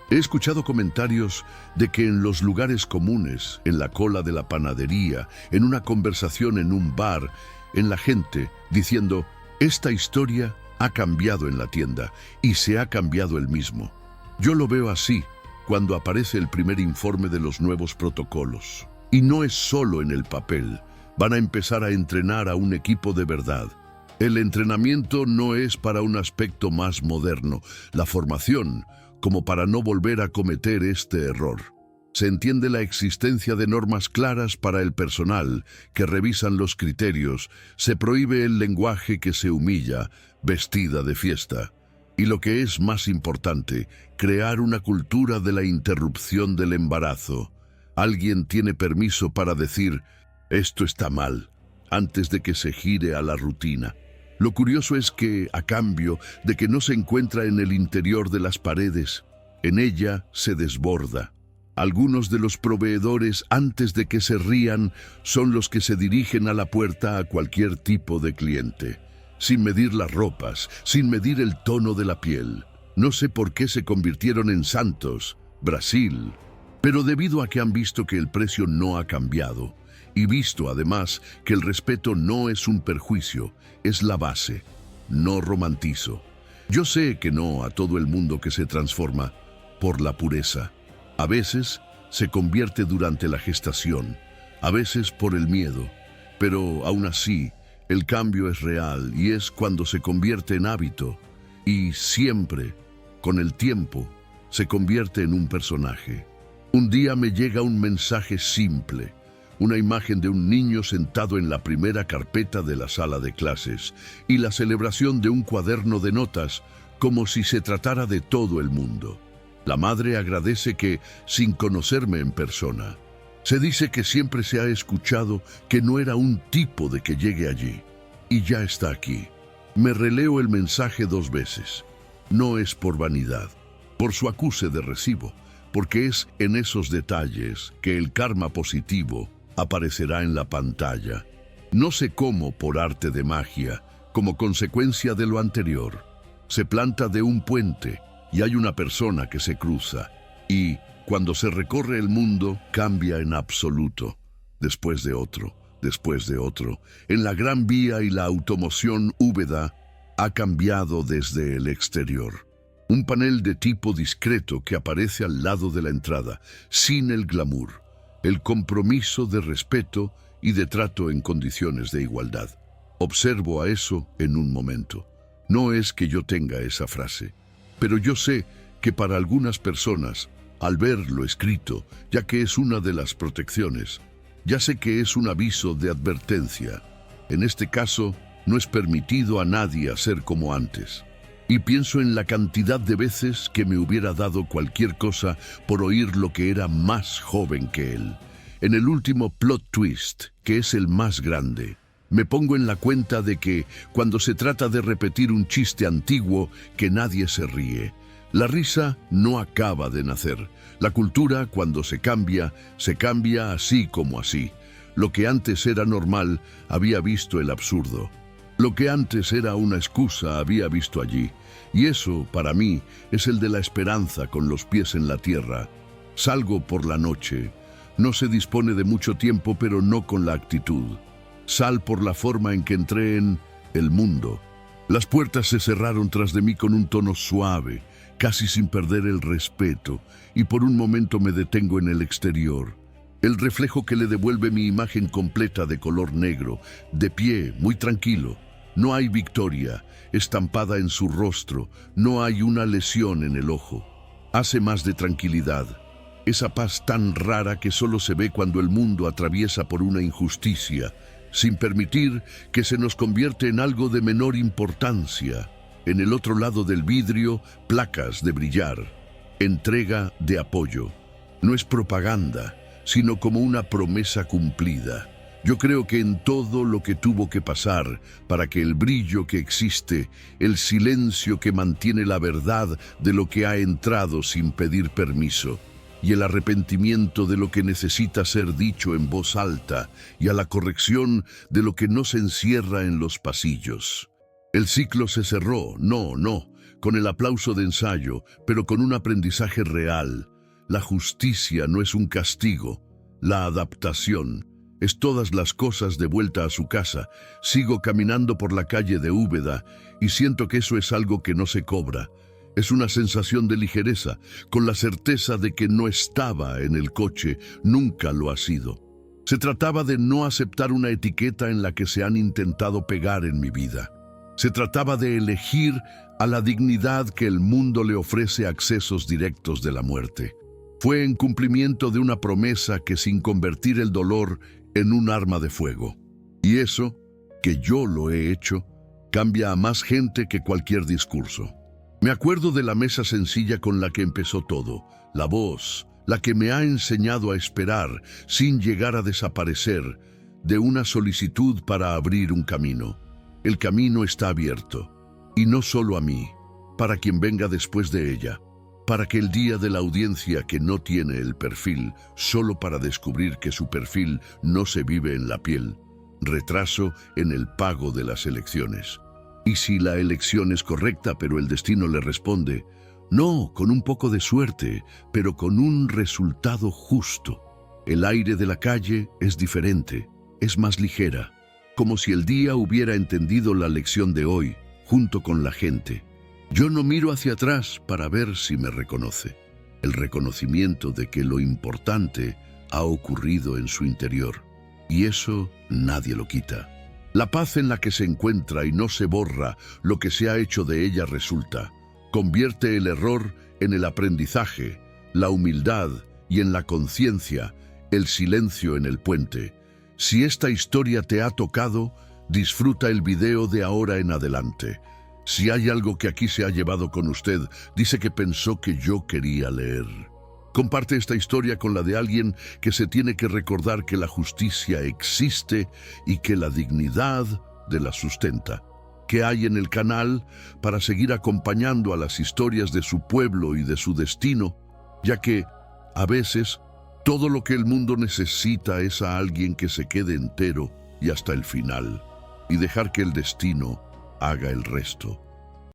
He escuchado comentarios de que en los lugares comunes, en la cola de la panadería, en una conversación en un bar, en la gente diciendo, esta historia ha cambiado en la tienda y se ha cambiado el mismo. Yo lo veo así cuando aparece el primer informe de los nuevos protocolos. Y no es solo en el papel, van a empezar a entrenar a un equipo de verdad. El entrenamiento no es para un aspecto más moderno, la formación, como para no volver a cometer este error. Se entiende la existencia de normas claras para el personal, que revisan los criterios, se prohíbe el lenguaje que se humilla, vestida de fiesta. Y lo que es más importante, crear una cultura de la interrupción del embarazo. Alguien tiene permiso para decir, esto está mal, antes de que se gire a la rutina. Lo curioso es que, a cambio de que no se encuentra en el interior de las paredes, en ella se desborda. Algunos de los proveedores, antes de que se rían, son los que se dirigen a la puerta a cualquier tipo de cliente, sin medir las ropas, sin medir el tono de la piel. No sé por qué se convirtieron en santos, Brasil, pero debido a que han visto que el precio no ha cambiado, y visto además que el respeto no es un perjuicio, es la base. No romantizo. Yo sé que no a todo el mundo que se transforma por la pureza. A veces se convierte durante la gestación, a veces por el miedo, pero aún así el cambio es real y es cuando se convierte en hábito y siempre, con el tiempo, se convierte en un personaje. Un día me llega un mensaje simple, una imagen de un niño sentado en la primera carpeta de la sala de clases y la celebración de un cuaderno de notas como si se tratara de todo el mundo. La madre agradece que, sin conocerme en persona, se dice que siempre se ha escuchado que no era un tipo de que llegue allí. Y ya está aquí. Me releo el mensaje 2 veces. No es por vanidad, por su acuse de recibo, porque es en esos detalles que el karma positivo aparecerá en la pantalla. No sé cómo, por arte de magia, como consecuencia de lo anterior, se planta de un puente y hay una persona que se cruza y cuando se recorre el mundo, cambia en absoluto. Después de otro, en la Gran Vía y la automoción Úbeda ha cambiado desde el exterior. Un panel de tipo discreto que aparece al lado de la entrada, sin el glamour, el compromiso de respeto y de trato en condiciones de igualdad. Observo a eso en un momento. No es que yo tenga esa frase, pero yo sé que para algunas personas, al ver lo escrito, ya que es una de las protecciones, ya sé que es un aviso de advertencia. En este caso, no es permitido a nadie hacer como antes. Y pienso en la cantidad de veces que me hubiera dado cualquier cosa por oír lo que era más joven que él. En el último plot twist, que es el más grande, me pongo en la cuenta de que, cuando se trata de repetir un chiste antiguo, que nadie se ríe. La risa no acaba de nacer. La cultura, cuando se cambia así como así. Lo que antes era normal, había visto el absurdo. Lo que antes era una excusa, había visto allí. Y eso, para mí, es el de la esperanza con los pies en la tierra. Salgo por la noche. No se dispone de mucho tiempo, pero no con la actitud. Sal por la forma en que entré en el mundo. Las puertas se cerraron tras de mí con un tono suave, casi sin perder el respeto, y por un momento me detengo en el exterior. El reflejo que le devuelve mi imagen completa de color negro, de pie, muy tranquilo. No hay victoria estampada en su rostro, no hay una lesión en el ojo. Hace más de tranquilidad. Esa paz tan rara que solo se ve cuando el mundo atraviesa por una injusticia, sin permitir que se nos convierte en algo de menor importancia. En el otro lado del vidrio, placas de brillar. Entrega de apoyo. No es propaganda, sino como una promesa cumplida. Yo creo que en todo lo que tuvo que pasar para que el brillo que existe, el silencio que mantiene la verdad de lo que ha entrado sin pedir permiso, y el arrepentimiento de lo que necesita ser dicho en voz alta, y a la corrección de lo que no se encierra en los pasillos. El ciclo se cerró, no, con el aplauso de ensayo, pero con un aprendizaje real. La justicia no es un castigo, la adaptación es todas las cosas de vuelta a su casa. Sigo caminando por la calle de Úbeda y siento que eso es algo que no se cobra. Es una sensación de ligereza, con la certeza de que no estaba en el coche, nunca lo ha sido. Se trataba de no aceptar una etiqueta en la que se han intentado pegar en mi vida. Se trataba de elegir a la dignidad que el mundo le ofrece accesos directos de la muerte. Fue en cumplimiento de una promesa que, sin convertir el dolor en un arma de fuego. Y eso, que yo lo he hecho, cambia a más gente que cualquier discurso. Me acuerdo de la mesa sencilla con la que empezó todo, la voz, la que me ha enseñado a esperar sin llegar a desaparecer, de una solicitud para abrir un camino. El camino está abierto, y no solo a mí, para quien venga después de ella, para que el día de la audiencia que no tiene el perfil, solo para descubrir que su perfil no se vive en la piel, retraso en el pago de las elecciones. Y si la elección es correcta, pero el destino le responde, no, con un poco de suerte, pero con un resultado justo. El aire de la calle es diferente, es más ligera, como si el día hubiera entendido la lección de hoy, junto con la gente. Yo no miro hacia atrás para ver si me reconoce. El reconocimiento de que lo importante ha ocurrido en su interior. Y eso nadie lo quita. La paz en la que se encuentra y no se borra lo que se ha hecho de ella resulta. Convierte el error en el aprendizaje, la humildad y en la conciencia, el silencio en el puente. Si esta historia te ha tocado, disfruta el video de ahora en adelante. Si hay algo que aquí se ha llevado con usted, dice que pensó que yo quería leer. Comparte esta historia con la de alguien que se tiene que recordar que la justicia existe y que la dignidad de la sustenta. ¿Qué hay en el canal para seguir acompañando a las historias de su pueblo y de su destino? Ya que, a veces, todo lo que el mundo necesita es a alguien que se quede entero y hasta el final, y dejar que el destino haga el resto.